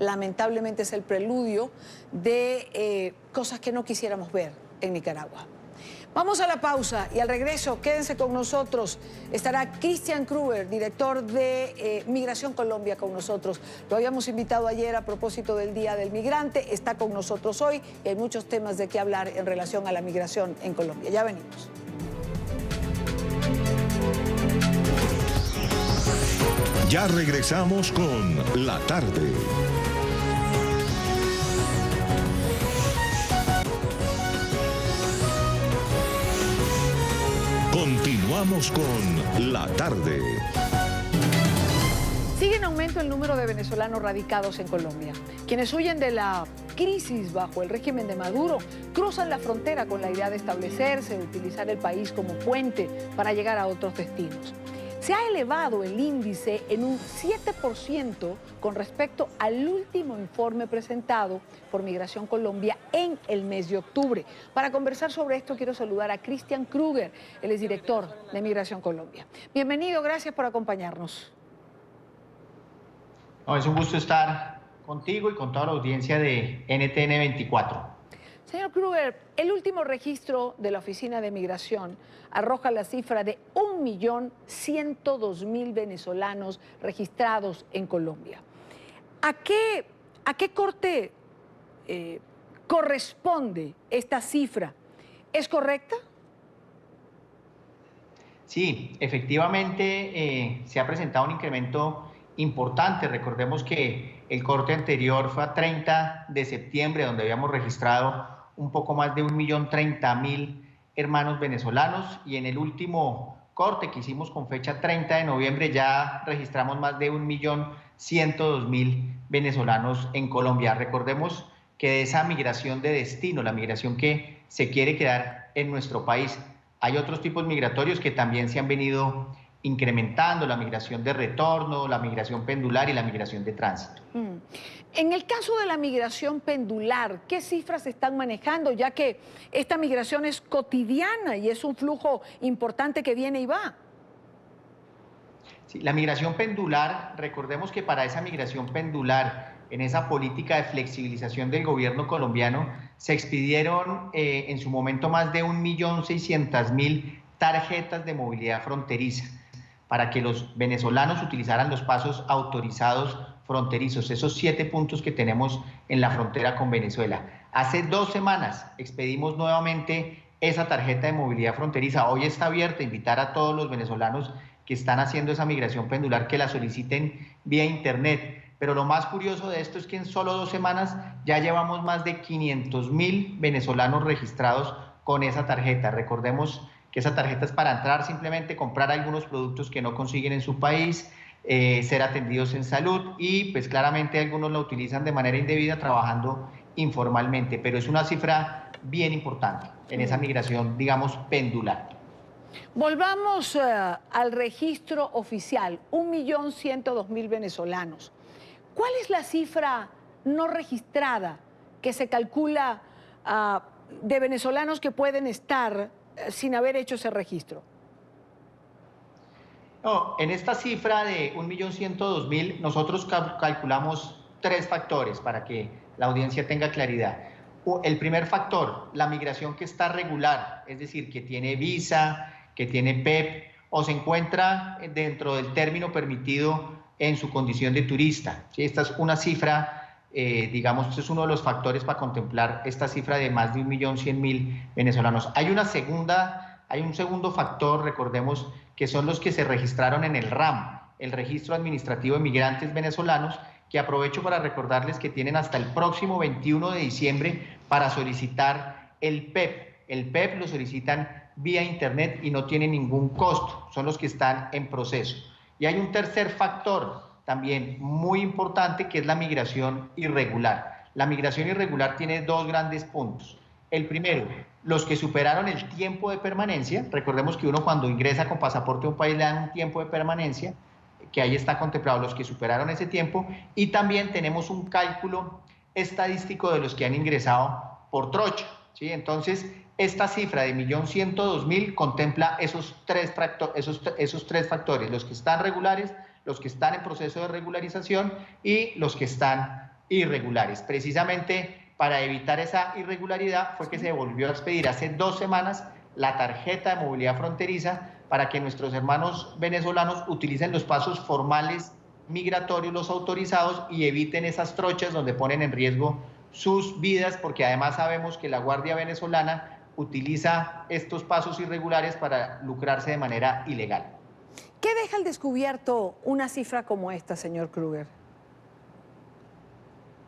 lamentablemente es el preludio de cosas que no quisiéramos ver en Nicaragua. Vamos a la pausa y al regreso, quédense con nosotros. Estará Christian Kruger, director de Migración Colombia, con nosotros. Lo habíamos invitado ayer a propósito del Día del Migrante. Está con nosotros hoy y hay muchos temas de qué hablar en relación a la migración en Colombia. Ya venimos. Ya regresamos con La Tarde. Continuamos con La Tarde. Sigue en aumento el número de venezolanos radicados en Colombia. Quienes huyen de la crisis bajo el régimen de Maduro cruzan la frontera con la idea de establecerse, de utilizar el país como puente para llegar a otros destinos. Se ha elevado el índice en un 7% con respecto al último informe presentado por Migración Colombia en el mes de octubre. Para conversar sobre esto quiero saludar a Christian Kruger, él es director de Migración Colombia. Bienvenido, gracias por acompañarnos. No, es un gusto estar contigo y con toda la audiencia de NTN 24. Señor Kruger, el último registro de la Oficina de Migración arroja la cifra de 1.102.000 venezolanos registrados en Colombia. ¿A qué corte corresponde esta cifra? ¿Es correcta? Sí, efectivamente se ha presentado un incremento importante. Recordemos que el corte anterior fue a 30 de septiembre, donde habíamos registrado un poco más de 1.030.000 hermanos venezolanos, y en el último corte que hicimos con fecha 30 de noviembre ya registramos más de 1.102.000 venezolanos en Colombia. Recordemos que de esa migración de destino, la migración que se quiere quedar en nuestro país, hay otros tipos migratorios que también se han venido incrementando, la migración de retorno, la migración pendular y la migración de tránsito. En el caso de la migración pendular, ¿qué cifras se están manejando? Ya que esta migración es cotidiana y es un flujo importante que viene y va. Sí, la migración pendular, recordemos que para esa migración pendular, en esa política de flexibilización del gobierno colombiano, se expidieron en su momento más de 1.600.000 tarjetas de movilidad fronteriza para que los venezolanos utilizaran los pasos autorizados fronterizos, esos 7 puntos que tenemos en la frontera con Venezuela. Hace 2 semanas expedimos nuevamente esa tarjeta de movilidad fronteriza. Hoy está abierta, invitar a todos los venezolanos que están haciendo esa migración pendular que la soliciten vía internet. Pero lo más curioso de esto es que en solo 2 semanas ya llevamos más de 500.000 venezolanos registrados con esa tarjeta. Recordemos que esa tarjeta es para entrar, simplemente comprar algunos productos que no consiguen en su país, ser atendidos en salud, y pues claramente algunos la utilizan de manera indebida trabajando informalmente, pero es una cifra bien importante en esa migración, digamos, pendular. Volvamos al registro oficial, 1.102.000 venezolanos. ¿Cuál es la cifra no registrada que se calcula de venezolanos que pueden estar sin haber hecho ese registro? No, en esta cifra de 1.102.000 nosotros calculamos 3 factores para que la audiencia tenga claridad. El primer factor, la migración que está regular, es decir, que tiene visa, que tiene PEP o se encuentra dentro del término permitido en su condición de turista. ¿Sí? Esta es una cifra digamos, este es uno de los factores para contemplar esta cifra de más de 1.100.000 venezolanos. Hay un segundo factor, recordemos, que son los que se registraron en el RAM, el Registro Administrativo de Migrantes Venezolanos, que aprovecho para recordarles que tienen hasta el próximo 21 de diciembre para solicitar el PEP. El PEP lo solicitan vía internet y no tiene ningún costo, son los que están en proceso. Y hay un tercer factor también muy importante, que es la migración irregular. La migración irregular tiene dos grandes puntos. El primero, los que superaron el tiempo de permanencia. Recordemos que uno cuando ingresa con pasaporte a un país le dan un tiempo de permanencia, que ahí está contemplado los que superaron ese tiempo, y también tenemos un cálculo estadístico de los que han ingresado por trocha, ¿sí? Entonces, esta cifra de 1.102.000 contempla esos tres factores, los que están regulares, los que están en proceso de regularización y los que están irregulares. Precisamente para evitar esa irregularidad fue que se volvió a expedir hace 2 semanas la tarjeta de movilidad fronteriza para que nuestros hermanos venezolanos utilicen los pasos formales migratorios, los autorizados, y eviten esas trochas donde ponen en riesgo sus vidas, porque además sabemos que la Guardia Venezolana utiliza estos pasos irregulares para lucrarse de manera ilegal. ¿Qué deja al descubierto una cifra como esta, señor Kruger?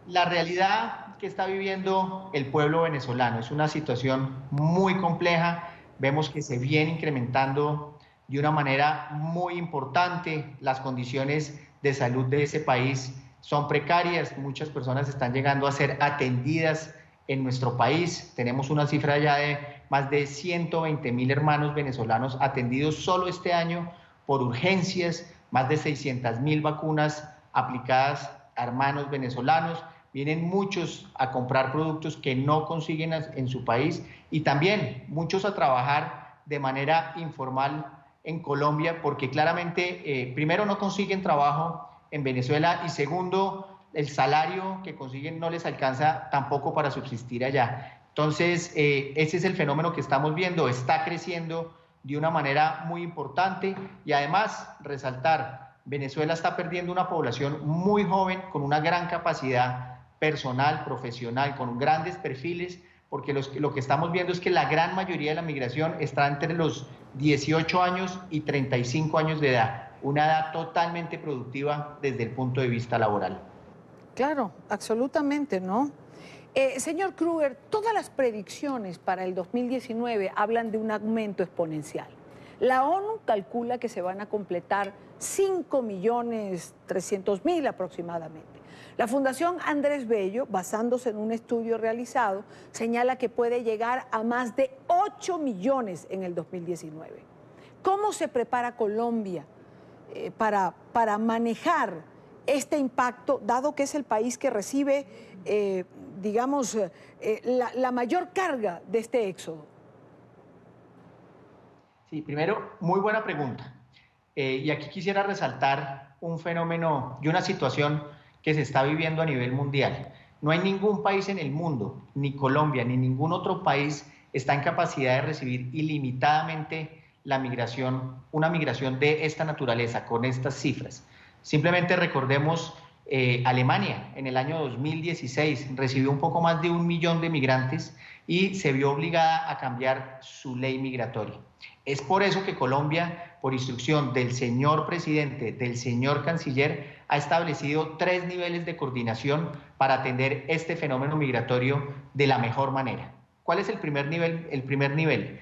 La realidad que está viviendo el pueblo venezolano es una situación muy compleja. Vemos que se viene incrementando de una manera muy importante las condiciones de salud de ese país. Son precarias, muchas personas están llegando a ser atendidas en nuestro país. Tenemos una cifra ya de más de 120.000 hermanos venezolanos atendidos solo este año por urgencias, más de 600.000 vacunas aplicadas a hermanos venezolanos. Vienen muchos a comprar productos que no consiguen en su país, y también muchos a trabajar de manera informal en Colombia, porque claramente, primero, no consiguen trabajo en Venezuela, y segundo, el salario que consiguen no les alcanza tampoco para subsistir allá. Entonces, ese es el fenómeno que estamos viendo, está creciendo de una manera muy importante, y además resaltar, Venezuela está perdiendo una población muy joven con una gran capacidad personal, profesional, con grandes perfiles, porque lo que estamos viendo es que la gran mayoría de la migración está entre los 18 años y 35 años de edad, una edad totalmente productiva desde el punto de vista laboral. Claro, absolutamente, ¿no? Señor Kruger, todas las predicciones para el 2019 hablan de un aumento exponencial. La ONU calcula que se van a completar 5.300.000 aproximadamente. La Fundación Andrés Bello, basándose en un estudio realizado, señala que puede llegar a más de 8 millones en el 2019. ¿Cómo se prepara Colombia para manejar este impacto, dado que es el país que recibe, la mayor carga de este éxodo? Sí, primero, muy buena pregunta. Y aquí quisiera resaltar un fenómeno y una situación que se está viviendo a nivel mundial. No hay ningún país en el mundo, ni Colombia, ni ningún otro país está en capacidad de recibir ilimitadamente la migración, una migración de esta naturaleza, con estas cifras. Simplemente recordemos, Alemania en el año 2016 recibió un poco más de 1 millón de migrantes y se vio obligada a cambiar su ley migratoria. Es por eso que Colombia, por instrucción del señor presidente, del señor canciller, ha establecido 3 niveles de coordinación para atender este fenómeno migratorio de la mejor manera. ¿Cuál es el primer nivel? El primer nivel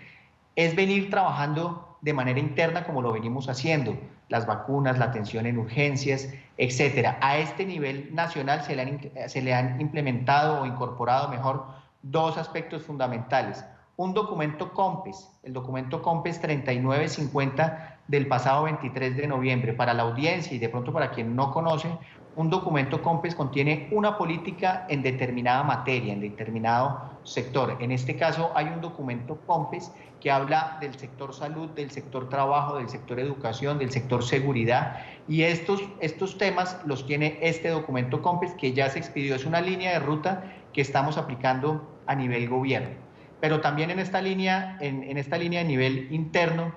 es venir trabajando de manera interna como lo venimos haciendo, las vacunas, la atención en urgencias, etcétera. A este nivel nacional se le han implementado o incorporado mejor 2 aspectos fundamentales. Un documento COMPES, el documento COMPES 3950 del pasado 23 de noviembre. Para la audiencia y de pronto para quien no conoce, un documento COMPES contiene una política en determinada materia, en determinado sector. En este caso hay un documento COMPES que habla del sector salud, del sector trabajo, del sector educación, del sector seguridad, y estos temas los tiene este documento COMPES que ya se expidió. Es una línea de ruta que estamos aplicando a nivel gobierno. Pero también en esta línea a nivel interno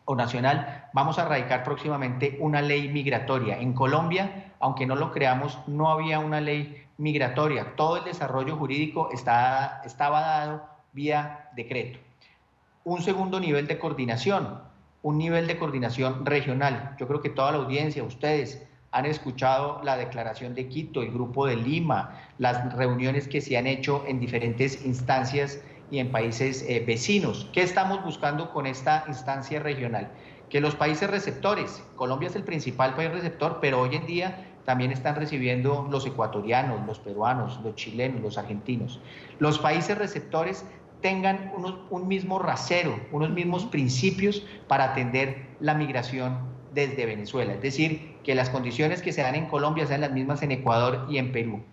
o nacional, vamos a radicar próximamente una ley migratoria. En Colombia, aunque no lo creamos, no había una ley migratoria, todo el desarrollo jurídico estaba dado vía decreto. Un segundo nivel de coordinación, un nivel de coordinación regional. Yo creo que toda la audiencia, ustedes, han escuchado la declaración de Quito, el Grupo de Lima, las reuniones que se han hecho en diferentes instancias y en países vecinos. ¿Qué estamos buscando con esta instancia regional? Que los países receptores, Colombia es el principal país receptor, pero hoy en día también están recibiendo los ecuatorianos, los peruanos, los chilenos, los argentinos. Los países receptores tengan un mismo rasero, unos mismos principios para atender la migración desde Venezuela. Es decir, que las condiciones que se dan en Colombia sean las mismas en Ecuador y en Perú,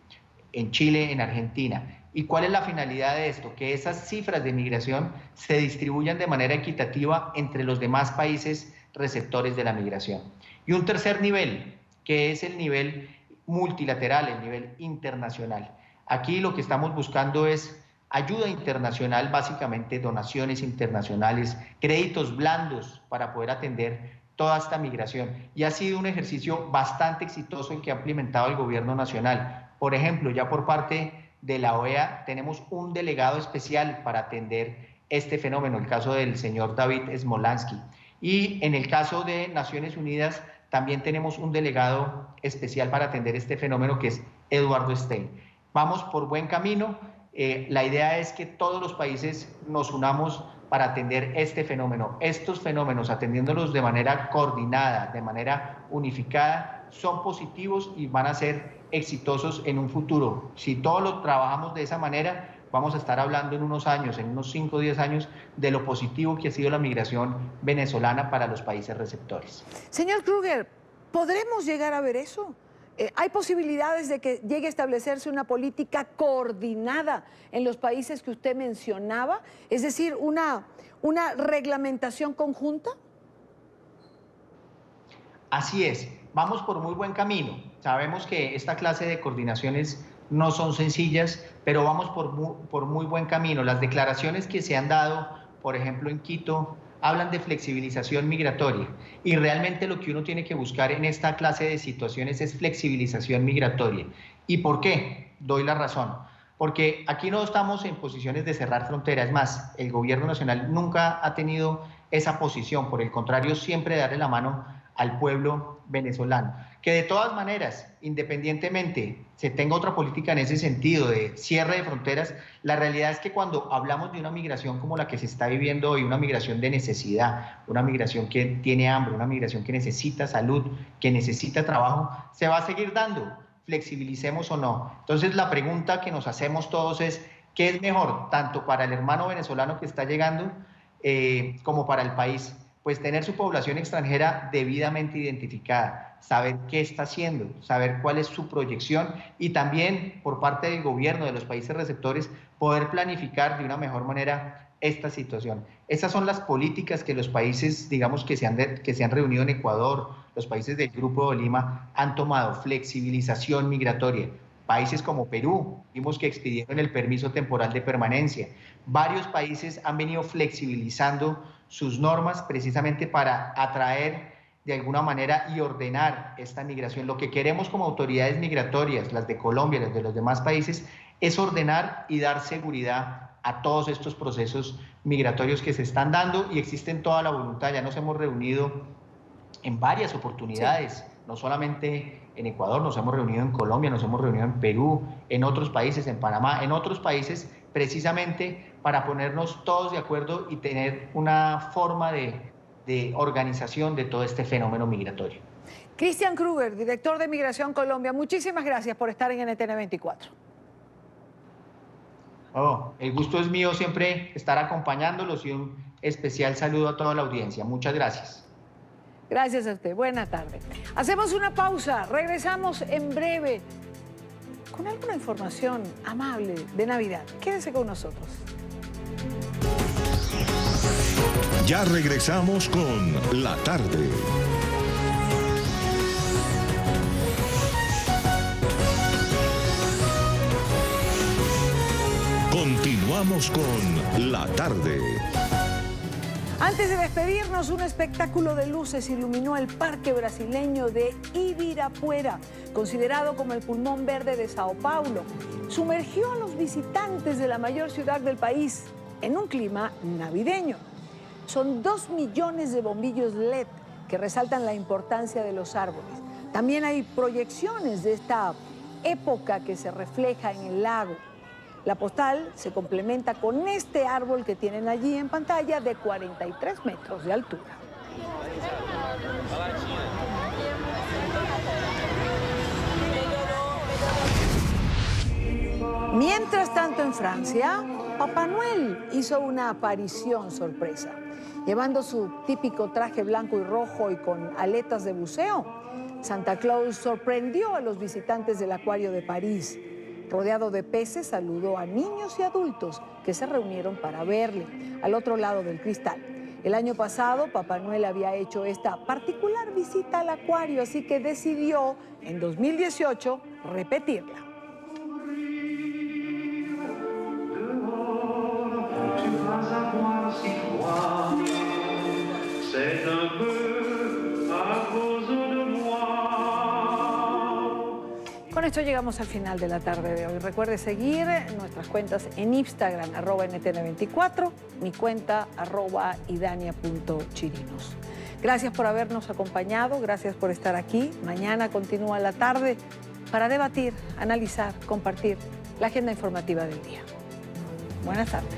en Chile, en Argentina. ¿Y cuál es la finalidad de esto? Que esas cifras de migración se distribuyan de manera equitativa entre los demás países receptores de la migración. Y un tercer nivel, que es el nivel multilateral, el nivel internacional. Aquí lo que estamos buscando es ayuda internacional, básicamente donaciones internacionales, créditos blandos para poder atender toda esta migración. Y ha sido un ejercicio bastante exitoso el que ha implementado el gobierno nacional. Por ejemplo, ya por parte de la OEA tenemos un delegado especial para atender este fenómeno, el caso del señor David Smolansky. Y en el caso de Naciones Unidas también tenemos un delegado especial para atender este fenómeno, que es Eduardo Stein. Vamos por buen camino. La idea es que todos los países nos unamos para atender este fenómeno. Estos fenómenos, atendiéndolos de manera coordinada, de manera unificada, son positivos y van a ser exitosos en un futuro. Si todos lo trabajamos de esa manera, vamos a estar hablando en unos años, en unos 5 o 10 años, de lo positivo que ha sido la migración venezolana para los países receptores. Señor Kruger, ¿podremos llegar a ver eso? ¿Hay posibilidades de que llegue a establecerse una política coordinada en los países que usted mencionaba? Es decir, una reglamentación conjunta. Así es, vamos por muy buen camino. Sabemos que esta clase de coordinaciones no son sencillas, pero vamos por muy buen camino. Las declaraciones que se han dado, por ejemplo, en Quito, hablan de flexibilización migratoria, y realmente lo que uno tiene que buscar en esta clase de situaciones es flexibilización migratoria. ¿Y por qué? Doy la razón. Porque aquí no estamos en posiciones de cerrar fronteras. Es más, el gobierno nacional nunca ha tenido esa posición, por el contrario, siempre darle la mano al pueblo venezolano. Que de todas maneras, independientemente se tenga otra política en ese sentido de cierre de fronteras, la realidad es que cuando hablamos de una migración como la que se está viviendo hoy, una migración de necesidad, una migración que tiene hambre, una migración que necesita salud, que necesita trabajo, se va a seguir dando, flexibilicemos o no. Entonces la pregunta que nos hacemos todos es, ¿qué es mejor, tanto para el hermano venezolano que está llegando como para el país? Pues tener su población extranjera debidamente identificada, saber qué está haciendo, saber cuál es su proyección, y también por parte del gobierno de los países receptores poder planificar de una mejor manera esta situación. Esas son las políticas que los países, digamos, que se han reunido en Ecuador, los países del Grupo de Lima han tomado. Flexibilización migratoria. Países como Perú, vimos que expidieron el permiso temporal de permanencia. Varios países han venido flexibilizando sus normas precisamente para atraer de alguna manera y ordenar esta migración. Lo que queremos como autoridades migratorias, las de Colombia, las de los demás países, es ordenar y dar seguridad a todos estos procesos migratorios que se están dando, y existen toda la voluntad. Ya nos hemos reunido en varias oportunidades, sí, no solamente en Ecuador, nos hemos reunido en Colombia, nos hemos reunido en Perú, en otros países, en Panamá, en otros países, precisamente para ponernos todos de acuerdo y tener una forma de organización de todo este fenómeno migratorio. Cristian Kruger, director de Migración Colombia, muchísimas gracias por estar en NTN 24. El gusto es mío siempre estar acompañándolos, y un especial saludo a toda la audiencia. Muchas gracias. Gracias a usted. Buena tarde. Hacemos una pausa. Regresamos en breve con alguna información amable de Navidad. Quédese con nosotros. Ya regresamos con La Tarde. Continuamos con La Tarde. Antes de despedirnos, un espectáculo de luces iluminó el parque brasileño de Ibirapuera, considerado como el pulmón verde de Sao Paulo. Sumergió a los visitantes de la mayor ciudad del país en un clima navideño. Son 2 millones de bombillos LED que resaltan la importancia de los árboles. También hay proyecciones de esta época que se refleja en el lago. La postal se complementa con este árbol que tienen allí en pantalla de 43 metros de altura. Mientras tanto, en Francia, Papá Noel hizo una aparición sorpresa. Llevando su típico traje blanco y rojo y con aletas de buceo, Santa Claus sorprendió a los visitantes del Acuario de París. Rodeado de peces, saludó a niños y adultos que se reunieron para verle al otro lado del cristal. El año pasado, Papá Noel había hecho esta particular visita al acuario, así que decidió, en 2018, repetirla. Con esto llegamos al final de la tarde de hoy. Recuerde seguir nuestras cuentas en Instagram, @ntn24, mi cuenta, @idania.chirinos. Gracias por habernos acompañado, gracias por estar aquí. Mañana continúa la tarde para debatir, analizar, compartir la agenda informativa del día. Buenas tardes.